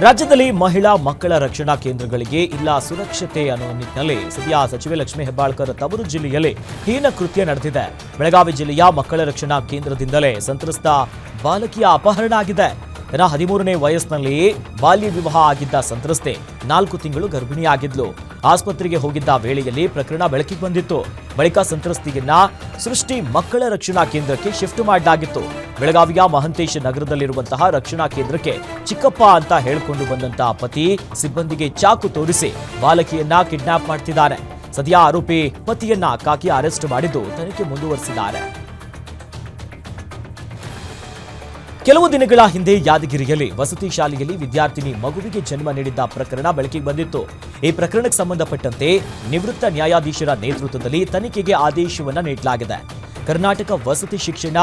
ರಾಜ್ಯದಲ್ಲಿ ಮಹಿಳಾ ಮಕ್ಕಳ ರಕ್ಷಣಾ ಕೇಂದ್ರಗಳಿಗೆ ಇಲ್ಲ ಸುರಕ್ಷತೆ ಅನ್ನೋ ನಿಟ್ಟಿನಲ್ಲಿ ಸದ್ಯ ಸಚಿವೆ ಲಕ್ಷ್ಮೀ ಹೆಬ್ಬಾಳ್ಕರ್ ತವರು ಜಿಲ್ಲೆಯಲ್ಲಿ ಹೀನ ಕೃತ್ಯ ನಡೆದಿದೆ. ಬೆಳಗಾವಿ ಜಿಲ್ಲೆಯ ಮಕ್ಕಳ ರಕ್ಷಣಾ ಕೇಂದ್ರದಿಂದಲೇ ಸಂತ್ರಸ್ತ ಬಾಲಕಿಯ ಅಪಹರಣ ಆಗಿದೆ. 13ನೇ ವಯಸ್ಸಿನಲ್ಲಿ ಬಾಲ್ಯ ವಿವಾಹ ಆಗಿದ್ದ ಸಂತ್ರಸ್ತೆ 4 ತಿಂಗಳು ಗರ್ಭಿಣಿಯಾಗಿದ್ಲು. ಆಸ್ಪತ್ರೆಗೆ ಹೋಗಿದ್ದ ವೇಳೆಯಲ್ಲಿ ಪ್ರಕರಣ ಬೆಳಕಿಗೆ ಬಂದಿತ್ತು. ಬಳಿಕ ಸಂತ್ರಸ್ತಿಯನ್ನ ಸೃಷ್ಟಿ ಮಕ್ಕಳ ರಕ್ಷಣಾ ಕೇಂದ್ರಕ್ಕೆ ಶಿಫ್ಟ್ ಮಾಡಲಾಗಿತ್ತು. ಬೆಳಗಾವಿಯ ಮಹಂತೇಶ ನಗರದಲ್ಲಿರುವಂತಹ ರಕ್ಷಣಾ ಕೇಂದ್ರಕ್ಕೆ ಚಿಕ್ಕಪ್ಪ ಅಂತ ಹೇಳಿಕೊಂಡು ಬಂದಂತಹ ಪತಿ ಸಿಬ್ಬಂದಿಗೆ ಚಾಕು ತೋರಿಸಿ ಬಾಲಕಿಯನ್ನ ಕಿಡ್ನಾಪ್ ಮಾಡ್ತಿದ್ದಾರೆ. ಸದ್ಯ ಆರೋಪಿ ಪತಿಯನ್ನ ಕಾಕಿ ಅರೆಸ್ಟ್ ಮಾಡಿದ್ದು ತನಿಖೆ ಮುಂದುವರೆಸಿದ್ದಾರೆ. ಕೆಲವು ದಿನಗಳ ಹಿಂದೆ ಯಾದಗಿರಿಯಲ್ಲಿ ವಸತಿ ಶಾಲೆಯಲ್ಲಿ ವಿದ್ಯಾರ್ಥಿನಿ ಮಗುವಿಗೆ ಜನ್ಮ ನೀಡಿದ್ದ ಪ್ರಕರಣ ಬೆಳಕಿಗೆ ಬಂದಿತ್ತು. ಈ ಪ್ರಕರಣಕ್ಕೆ ಸಂಬಂಧಪಟ್ಟಂತೆ ನಿವೃತ್ತ ನ್ಯಾಯಾಧೀಶರ ನೇತೃತ್ವದಲ್ಲಿ ತನಿಖೆಗೆ ಆದೇಶವನ್ನ ನೀಡಲಾಗಿದೆ. ಕರ್ನಾಟಕ ವಸತಿ ಶಿಕ್ಷಣ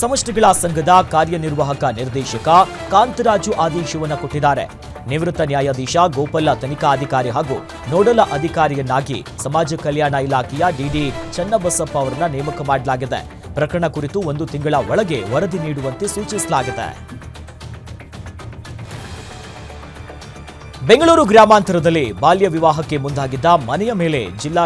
ಸಮಷ್ಟಿಗಳ ಸಂಘದ ಕಾರ್ಯನಿರ್ವಾಹಕ ನಿರ್ದೇಶಕ ಕಾಂತರಾಜು ಆದೇಶವನ್ನ ಕೊಟ್ಟಿದ್ದಾರೆ. ನಿವೃತ್ತ ನ್ಯಾಯಾಧೀಶ ಗೋಪಾಲ ತನಿಖಾ ಅಧಿಕಾರಿ ಹಾಗೂ ನೋಡಲ್ ಅಧಿಕಾರಿಯನ್ನಾಗಿ ಸಮಾಜ ಕಲ್ಯಾಣ ಇಲಾಖೆಯ ಡಿಡಿ ಚನ್ನಬಸಪ್ಪ ಅವರನ್ನ ನೇಮಕ ಮಾಡಲಾಗಿದೆ. ಪ್ರಕರಣ ಕುರಿತು 1 ತಿಂಗಳ ಒಳಗೆ ವರದಿ ನೀಡುವಂತೆ ಸೂಚಿಸಲಾಗಿದೆ. ಬೆಂಗಳೂರು ಗ್ರಾಮಾಂತರದಲ್ಲಿ ಬಾಲ್ಯ ವಿವಾಹಕ್ಕೆ ಮುಂದಾಗಿದ್ದ ಮನೆಯ ಮೇಲೆ ಜಿಲ್ಲಾ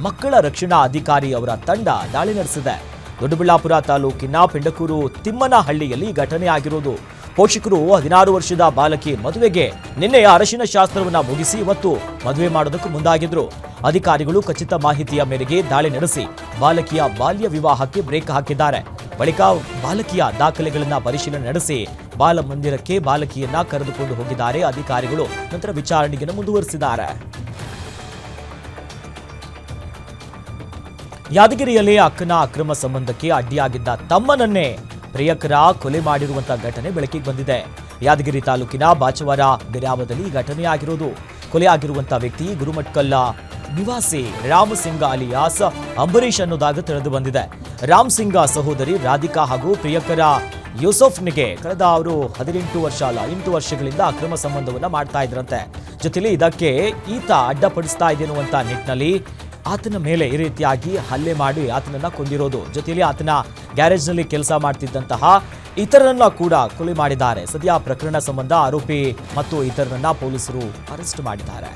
ಮಕ್ಕಳ ರಕ್ಷಣಾ ಅಧಿಕಾರಿ ಅವರ ತಂಡ ದಾಳಿ ನಡೆಸಿದೆ. ದೊಡ್ಡಬಳ್ಳಾಪುರ ತಾಲೂಕಿನ ಪೆಂಡಕೂರು ತಿಮ್ಮನಹಳ್ಳಿಯಲ್ಲಿ ಘಟನೆ ಆಗಿರುವುದು. ಪೋಷಕರು 16 ವರ್ಷದ ಬಾಲಕಿ ಮದುವೆಗೆ ನಿನ್ನೆ ಅರಶಿನ ಶಾಸ್ತ್ರವನ್ನ ಮುಗಿಸಿ ಇವತ್ತು ಮದುವೆ ಮಾಡೋದಕ್ಕೆ ಮುಂದಾಗಿದ್ರು. ಅಧಿಕಾರಿಗಳು ಖಚಿತ ಮಾಹಿತಿಯ ಮೇರೆಗೆ ದಾಳಿ ನಡೆಸಿ ಬಾಲಕಿಯ ಬಾಲ್ಯ ವಿವಾಹಕ್ಕೆ ಬ್ರೇಕ್ ಹಾಕಿದ್ದಾರೆ. ಬಳಿಕ ಬಾಲಕಿಯ ದಾಖಲೆಗಳನ್ನ ಪರಿಶೀಲನೆ ನಡೆಸಿ ಬಾಲಮಂದಿರಕ್ಕೆ ಬಾಲಕಿಯನ್ನ ಕರೆದುಕೊಂಡು ಹೋಗಿದ್ದಾರೆ ಅಧಿಕಾರಿಗಳು. ನಂತರ ವಿಚಾರಣೆಯನ್ನು ಮುಂದುವರಿಸಿದ್ದಾರೆ. ಯಾದಗಿರಿಯಲ್ಲಿ ಅಕ್ಕನ ಅಕ್ರಮ ಸಂಬಂಧಕ್ಕೆ ಅಡ್ಡಿಯಾಗಿದ್ದ ತಮ್ಮನನ್ನೇ ಪ್ರಿಯಕರ ಕೊಲೆ ಮಾಡಿರುವಂತಹ ಘಟನೆ ಬೆಳಕಿಗೆ ಬಂದಿದೆ. ಯಾದಗಿರಿ ತಾಲೂಕಿನ ಬಾಚವಾರ ಗ್ರಾಮದಲ್ಲಿ ಘಟನೆಯಾಗಿರೋದು. ಕೊಲೆಯಾಗಿರುವಂತಹ ವ್ಯಕ್ತಿ ಗುರುಮಟ್ಕಲ್ಲ ನಿವಾಸಿ ರಾಮ್ ಸಿಂಗ್ ಅಲಿಯಾಸ್ ಅಂಬರೀಶ್ ಅನ್ನೋದಾಗ ತಿಳಿದು ಬಂದಿದೆ. ರಾಮ್ ಸಿಂಗ್ ಸಹೋದರಿ ರಾಧಿಕಾ ಹಾಗೂ ಪ್ರಿಯಕರ ಯೂಸಫ್ನಿಗೆ ಕಳೆದ ಅವರು 8 ವರ್ಷಗಳಿಂದ ಅಕ್ರಮ ಸಂಬಂಧವನ್ನ ಮಾಡ್ತಾ ಇದ್ರಂತೆ. ಜೊತೆಲಿ ಇದಕ್ಕೆ ಈತ ಅಡ್ಡಪಡಿಸ್ತಾ ಇದೆನ್ನುವಂತ ನಿಟ್ಟಿನಲ್ಲಿ ಆತನ ಮೇಲೆ ಈ ರೀತಿಯಾಗಿ ಹಲ್ಲೆ ಮಾಡಿ ಆತನನ್ನ ಕೊಂದಿರೋದು. ಜೊತೆಯಲ್ಲಿ ಆತನ ಗ್ಯಾರೇಜ್ನಲ್ಲಿ ಕೆಲಸ ಮಾಡ್ತಿದ್ದಂತಹ ಇತರರನ್ನ ಕೂಡ ಕೊಲೆ ಮಾಡಿದ್ದಾರೆ. ಸದ್ಯ ಪ್ರಕರಣ ಸಂಬಂಧ ಆರೋಪಿ ಮತ್ತು ಇತರರನ್ನ ಪೊಲೀಸರು ಅರೆಸ್ಟ್ ಮಾಡಿದ್ದಾರೆ.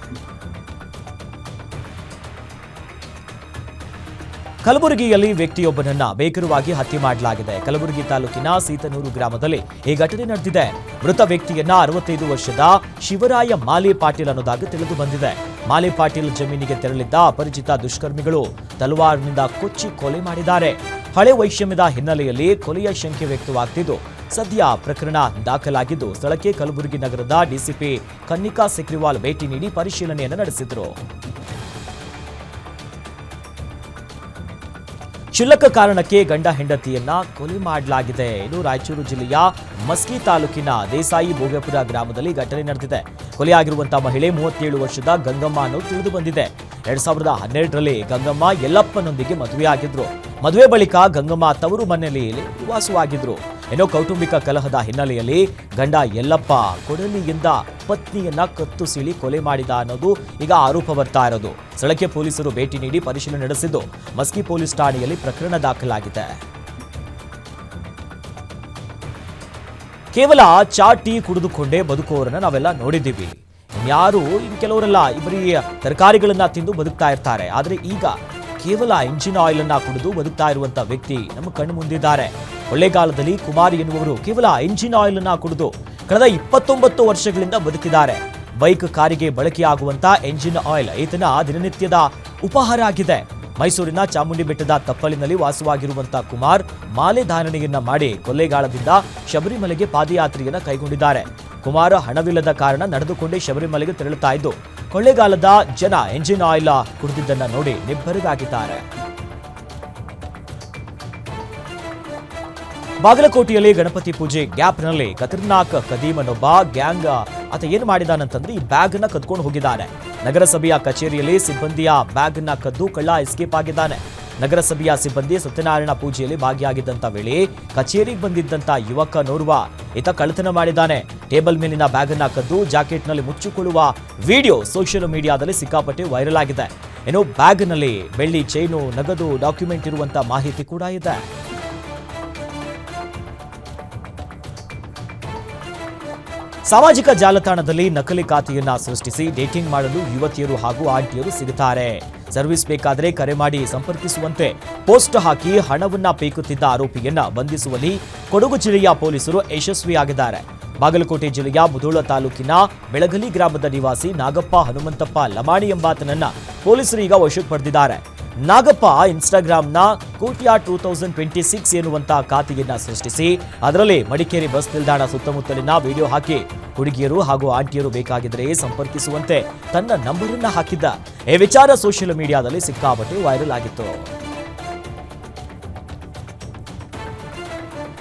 ಕಲಬುರಗಿಯಲ್ಲಿ ವ್ಯಕ್ತಿಯೊಬ್ಬನನ್ನ ಬೇಕರವಾಗಿ ಹತ್ಯೆ ಮಾಡಲಾಗಿದೆ. ಕಲಬುರಗಿ ತಾಲೂಕಿನ ಸೀತನೂರು ಗ್ರಾಮದಲ್ಲಿ ಈ ಘಟನೆ ನಡೆದಿದೆ. ಮೃತ ವ್ಯಕ್ತಿಯನ್ನ 65 ವರ್ಷದ ಶಿವರಾಯ ಮಾಲೆ ಪಾಟೀಲ್ ಅನ್ನೋದಾಗಿ ತಿಳಿದು ಬಂದಿದೆ. ಮಾಲೆ ಪಾಟೀಲ್ ಜಮೀನಿಗೆ ತೆರಳಿದ್ದ ಅಪರಿಚಿತ ದುಷ್ಕರ್ಮಿಗಳು ತಲವಾರಿನಿಂದ ಕೊಚ್ಚಿ ಕೊಲೆ ಮಾಡಿದ್ದಾರೆ. ಹಳೆ ವೈಷಮ್ಯದ ಹಿನ್ನೆಲೆಯಲ್ಲಿ ಕೊಲೆಯ ಶಂಕೆ ವ್ಯಕ್ತವಾಗ್ತಿದ್ದು ಸದ್ಯ ಪ್ರಕರಣ ದಾಖಲಾಗಿದ್ದು ಸ್ಥಳಕ್ಕೆ ಕಲಬುರಗಿ ನಗರದ ಡಿಸಿಪಿ ಕನ್ನಿಕಾ ಸಿಕ್ರಿವಾಲ್ ಭೇಟಿ ನೀಡಿ ಪರಿಶೀಲನೆಯನ್ನು ನಡೆಸಿದರು. ಕ್ಷುಲ್ಲಕ ಕಾರಣಕ್ಕೆ ಗಂಡ ಹೆಂಡತಿಯನ್ನ ಕೊಲೆ ಮಾಡಲಾಗಿದೆ. ಇನ್ನು ರಾಯಚೂರು ಜಿಲ್ಲೆಯ ಮಸ್ಕಿ ತಾಲೂಕಿನ ದೇಸಾಯಿ ಭೋಗಪುರ ಗ್ರಾಮದಲ್ಲಿ ಘಟನೆ ನಡೆದಿದೆ. ಕೊಲೆಯಾಗಿರುವಂತಹ ಮಹಿಳೆ 37 ವರ್ಷದ ಗಂಗಮ್ಮ ಅನ್ನೋದು ತಿಳಿದು ಬಂದಿದೆ. 2012ರಲ್ಲಿ ಗಂಗಮ್ಮ ಯಲ್ಲಪ್ಪನೊಂದಿಗೆ ಮದುವೆಯಾಗಿದ್ರು. ಮದುವೆ ಬಳಿಕ ಗಂಗಮ್ಮ ತವರು ಮನೆಯಲ್ಲಿ ವಾಸವಾಗಿದ್ರು. ಏನೋ ಕೌಟುಂಬಿಕ ಕಲಹದ ಹಿನ್ನೆಲೆಯಲ್ಲಿ ಗಂಡ ಯಲ್ಲಪ್ಪ ಕೊಡಲಿಯಿಂದ ಪತ್ನಿಯನ್ನ ಕತ್ತು ಸೀಳಿ ಕೊಲೆ ಮಾಡಿದ ಅನ್ನೋದು ಈಗ ಆರೋಪ ಬರ್ತಾ ಇರೋದು. ಸ್ಥಳಕ್ಕೆ ಪೊಲೀಸರು ಭೇಟಿ ನೀಡಿ ಪರಿಶೀಲನೆ ನಡೆಸಿದ್ದು ಮಸ್ಕಿ ಪೊಲೀಸ್ ಠಾಣೆಯಲ್ಲಿ ಪ್ರಕರಣ ದಾಖಲಾಗಿದೆ. ಕೇವಲ ಚಾ ಟೀ ಕುಡಿದುಕೊಂಡೇ ಬದುಕುವವರನ್ನ ನಾವೆಲ್ಲ ನೋಡಿದ್ದೀವಿ. ಇನ್ಯಾರು ಕೆಲವರೆಲ್ಲ ಬರೀ ತರಕಾರಿಗಳನ್ನ ತಿಂದು ಬದುಕ್ತಾ ಇರ್ತಾರೆ. ಆದ್ರೆ ಈಗ ಕೇವಲ ಇಂಜಿನ್ ಆಯಿಲ್ ಅನ್ನ ಕುಡಿದು ಬದುಕ್ತಾ ಇರುವಂತಹ ವ್ಯಕ್ತಿ ನಮ್ಮ ಕಣ್ಣು ಮುಂದಿದ್ದಾರೆ. ಕೊಳ್ಳೇಗಾಲದಲ್ಲಿ ಕುಮಾರ್ ಎನ್ನುವರು ಕೇವಲ ಇಂಜಿನ್ ಆಯಿಲ್ ಅನ್ನ ಕುಡಿದು ಕಳೆದ 29 ವರ್ಷಗಳಿಂದ ಬದುಕಿದ್ದಾರೆ. ಬೈಕ್ ಕಾರಿಗೆ ಬಳಕೆಯಾಗುವಂತಹ ಎಂಜಿನ್ ಆಯಿಲ್ ಈತನ ದಿನನಿತ್ಯದ ಉಪಹಾರ ಆಗಿದೆ. ಮೈಸೂರಿನ ಚಾಮುಂಡಿ ಬೆಟ್ಟದ ತಪ್ಪಲಿನಲ್ಲಿ ವಾಸವಾಗಿರುವಂತಹ ಕುಮಾರ್ ಮಾಲೆ ಧಾರಣೆಯನ್ನ ಮಾಡಿ ಕೊಳ್ಳೇಗಾಲದಿಂದ ಶಬರಿಮಲೆಗೆ ಪಾದಯಾತ್ರೆಯನ್ನ ಕೈಗೊಂಡಿದ್ದಾರೆ. ಕುಮಾರ್ ಹಣವಿಲ್ಲದ ಕಾರಣ ನಡೆದುಕೊಂಡೇ ಶಬರಿಮಲೆಗೆ ತೆರಳುತ್ತಾ ಇದ್ದು ಕೊಳ್ಳೇಗಾಲದ ಜನ ಎಂಜಿನ್ ಆಯಿಲ್ ಕುಡಿದಿದ್ದನ್ನ ನೋಡಿ ನಿಬ್ಬೆರಗಾಗಿದ್ದಾರೆ. ಬಾಗಲಕೋಟೆಯಲ್ಲಿ ಗಣಪತಿ ಪೂಜೆ ಗ್ಯಾಪ್ನಲ್ಲಿ ಖತರ್ನಾಕ್ ಕದೀಮನೊಬ್ಬ ಗ್ಯಾಂಗ್ ಆತ ಏನು ಮಾಡಿದಾನಂತಂದ್ರೆ ಈ ಬ್ಯಾಗ್ ಅನ್ನ ಕದ್ಕೊಂಡು ಹೋಗಿದ್ದಾನೆ. ನಗರಸಭೆಯ ಕಚೇರಿಯಲ್ಲಿ ಸಿಬ್ಬಂದಿಯ ಬ್ಯಾಗ್ ಅನ್ನ ಕದ್ದು ಕಳ್ಳ ಎಸ್ಕೇಪ್ ಆಗಿದ್ದಾನೆ. ನಗರಸಭೆಯ ಸಿಬ್ಬಂದಿ ಸತ್ಯನಾರಾಯಣ ಪೂಜೆಯಲ್ಲಿ ಭಾಗಿಯಾಗಿದ್ದಂತ ವೇಳೆ ಕಚೇರಿಗೆ ಬಂದಿದ್ದಂತ ಯುವಕನೋರ್ವ ಈತ ಕಳ್ಳತನ ಮಾಡಿದ್ದಾನೆ. ಟೇಬಲ್ ಮೇಲಿನ ಬ್ಯಾಗ್ ಅನ್ನ ಕದ್ದು ಜಾಕೆಟ್ನಲ್ಲಿ ಮುಚ್ಚಿಕೊಳ್ಳುವ ವಿಡಿಯೋ ಸೋಷಿಯಲ್ ಮೀಡಿಯಾದಲ್ಲಿ ಸಿಕ್ಕಾಪಟ್ಟೆ ವೈರಲ್ ಆಗಿದೆ. ಏನೋ ಬ್ಯಾಗ್ನಲ್ಲಿ ಬೆಳ್ಳಿ ಚೈನು, ನಗದು, ಡಾಕ್ಯುಮೆಂಟ್ ಇರುವಂತ ಮಾಹಿತಿ ಕೂಡ ಇದೆ. ಸಾಮಾಜಿಕ ಜಾಲತಾಣದಲ್ಲಿ ನಕಲಿ ಖಾತೆಯನ್ನ ಸೃಷ್ಟಿಸಿ ಡೇಟಿಂಗ್ ಮಾಡಲು ಯುವತಿಯರು ಹಾಗೂ ಆಂಟಿಯರು ಸಿಗುತ್ತಾರೆ. ಸರ್ವಿಸ್ ಬೇಕಾದರೆ ಕರೆ ಮಾಡಿ ಸಂಪರ್ಕಿಸುವಂತೆ ಪೋಸ್ಟ್ ಹಾಕಿ ಹಣವನ್ನ ಪೇಕುತ್ತಿದ್ದ ಆರೋಪಿಯನ್ನ ಬಂಧಿಸುವಲ್ಲಿ ಕೊಡಗು ಜಿಲ್ಲೆಯ ಪೊಲೀಸರು ಯಶಸ್ವಿಯಾಗಿದ್ದಾರೆ. ಬಾಗಲಕೋಟೆ ಜಿಲ್ಲೆಯ ಮುಧೋಳ ತಾಲೂಕಿನ ಬೆಳಗಲಿ ಗ್ರಾಮದ ನಿವಾಸಿ ನಾಗಪ್ಪ ಹನುಮಂತಪ್ಪ ಲಮಾಣಿ ಎಂಬಾತನನ್ನ ಪೊಲೀಸರು ಈಗ ವಶಕ್ಕೆ ಪಡೆದಿದ್ದಾರೆ. ನಾಗಪ್ಪ ಇನ್ಸ್ಟಾಗ್ರಾಂನ ಕೋಟ್ಯಾ 2026 ಎನ್ನುವಂತ ಖಾತೆಯನ್ನ ಸೃಷ್ಟಿಸಿ ಅದರಲ್ಲಿ ಮಡಿಕೇರಿ ಬಸ್ ನಿಲ್ದಾಣ ಸುತ್ತಮುತ್ತಲಿನ ವಿಡಿಯೋ ಹಾಕಿ ಹುಡುಗಿಯರು ಹಾಗೂ ಆಂಟಿಯರು ಬೇಕಾಗಿದ್ರೆ ಸಂಪರ್ಕಿಸುವಂತೆ ತನ್ನ ನಂಬರ್ ಅನ್ನ ಹಾಕಿದ್ದ. ಈ ವಿಚಾರ ಸೋಷಿಯಲ್ ಮೀಡಿಯಾದಲ್ಲಿ ಸಿಕ್ಕಾಪಟ್ಟೆ ವೈರಲ್ ಆಗಿತ್ತು.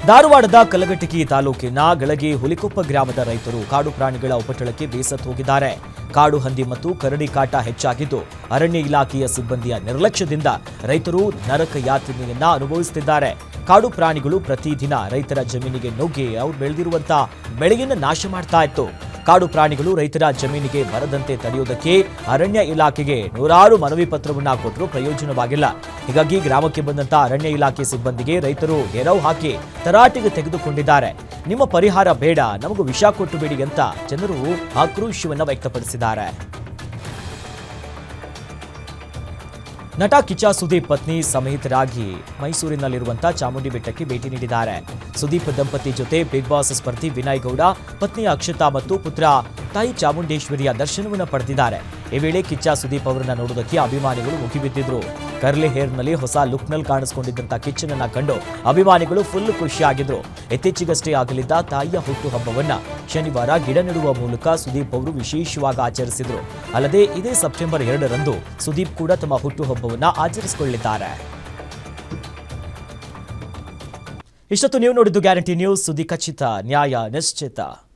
ಧಾರವಾಡದ ಕಲಘಟಗಿ ತಾಲೂಕಿನ ಗಳಗಿ ಹುಲಿಕೊಪ್ಪ ಗ್ರಾಮದ ರೈತರು ಕಾಡು ಪ್ರಾಣಿಗಳ ಉಪಟಳಕ್ಕೆ ಬೇಸತ್ತು ಹೋಗಿದ್ದಾರೆ. ಕಾಡು ಹಂದಿ ಮತ್ತು ಕರಡಿ ಕಾಟ ಹೆಚ್ಚಾಗಿದ್ದು ಅರಣ್ಯ ಇಲಾಖೆಯ ಸಿಬ್ಬಂದಿಯ ನಿರ್ಲಕ್ಷ್ಯದಿಂದ ರೈತರು ನರಕ ಯಾತನೆಯನ್ನ ಅನುಭವಿಸುತ್ತಿದ್ದಾರೆ. ಕಾಡು ಪ್ರಾಣಿಗಳು ಪ್ರತಿದಿನ ರೈತರ ಜಮೀನಿಗೆ ನುಗ್ಗಿ ಅವರು ಬೆಳೆದಿರುವಂತಹ ಬೆಳೆಯನ್ನು ನಾಶ ಮಾಡ್ತಾ ಇತ್ತು. ಕಾಡು ಪ್ರಾಣಿಗಳು ರೈತರ ಜಮೀನಿಗೆ ಬರದಂತೆ ತಡೆಯುವುದಕ್ಕೆ ಅರಣ್ಯ ಇಲಾಖೆಗೆ ನೂರಾರು ಮನವಿ ಪತ್ರವನ್ನ ಕೊಟ್ಟರೂ ಪ್ರಯೋಜನವಾಗಿಲ್ಲ. ಹೀಗಾಗಿ ಗ್ರಾಮಕ್ಕೆ ಬಂದಂತ ಅರಣ್ಯ ಇಲಾಖೆ ಸಿಬ್ಬಂದಿಗೆ ರೈತರು ಗೆರವು ಹಾಕಿ ತರಾಟೆಗೆ ತೆಗೆದುಕೊಂಡಿದ್ದಾರೆ. ನಿಮ್ಮ ಪರಿಹಾರ ಬೇಡ, ನಮಗೂ ವಿಷ ಕೊಟ್ಟು ಬೇಡಿ ಅಂತ ಜನರು ಆಕ್ರೋಶವನ್ನು ವ್ಯಕ್ತಪಡಿಸಿದ್ದಾರೆ. ನಟ ಕಿಚ್ಚ ಸುದೀಪ್ ಪತ್ನಿ ಸಮೇತರಾಗಿ ಮೈಸೂರಿನಲ್ಲಿರುವಂತಹ ಚಾಮುಂಡಿ ಬೆಟ್ಟಕ್ಕೆ ಭೇಟಿ ನೀಡಿದ್ದಾರೆ. ಸುದೀಪ್ ದಂಪತಿ ಜೊತೆ ಬಿಗ್ ಬಾಸ್ ಸ್ಪರ್ಧಿ ವಿನಯ್ ಗೌಡ, ಪತ್ನಿ ಅಕ್ಷತಾ ಮತ್ತು ಪುತ್ರ ತಾಯಿ ಚಾಮುಂಡೇಶ್ವರಿಯ ದರ್ಶನವನ್ನು ಪಡೆದಿದ್ದಾರೆ. ಈ ವೇಳೆ ಕಿಚ್ಚ ಸುದೀಪ್ ಅವರನ್ನ ನೋಡೋದಕ್ಕೆ ಅಭಿಮಾನಿಗಳು ಮುಗಿಬಿದ್ದಿದ್ರು. ಕರ್ಲಿ ಹೇರ್ನಲ್ಲಿ ಹೊಸ ಲುಕ್ನಲ್ಲಿ ಕಾಣಿಸಿಕೊಂಡಿದ್ದಂಥ ಕಿಚ್ಚನನ್ನ ಕಂಡು ಅಭಿಮಾನಿಗಳು ಫುಲ್ ಖುಷಿಯಾಗಿದ್ರು. ಇತ್ತೀಚೆಗಷ್ಟೇ ಆಗಲಿದ್ದ ತಾಯಿಯ ಹುಟ್ಟುಹಬ್ಬವನ್ನ ಶನಿವಾರ ಗಿಡ ನೆಡುವ ಮೂಲಕ ಸುದೀಪ್ ಅವರು ವಿಶೇಷವಾಗಿ ಆಚರಿಸಿದ್ರು. ಅಲ್ಲದೆ ಇದೇ ಸೆಪ್ಟೆಂಬರ್ 2ರಂದು ಸುದೀಪ್ ಕೂಡ ತಮ್ಮ ಹುಟ್ಟುಹಬ್ಬವನ್ನ ಆಚರಿಸಿಕೊಳ್ಳಿದ್ದಾರೆ. ಇಷ್ಟೊತ್ತು ನೀವು ನೋಡಿದ್ದು ಗ್ಯಾರಂಟಿ ನ್ಯೂಸ್. ಸುದ್ದಿ ಖಚಿತ, ನ್ಯಾಯ ನಿಶ್ಚಿತ.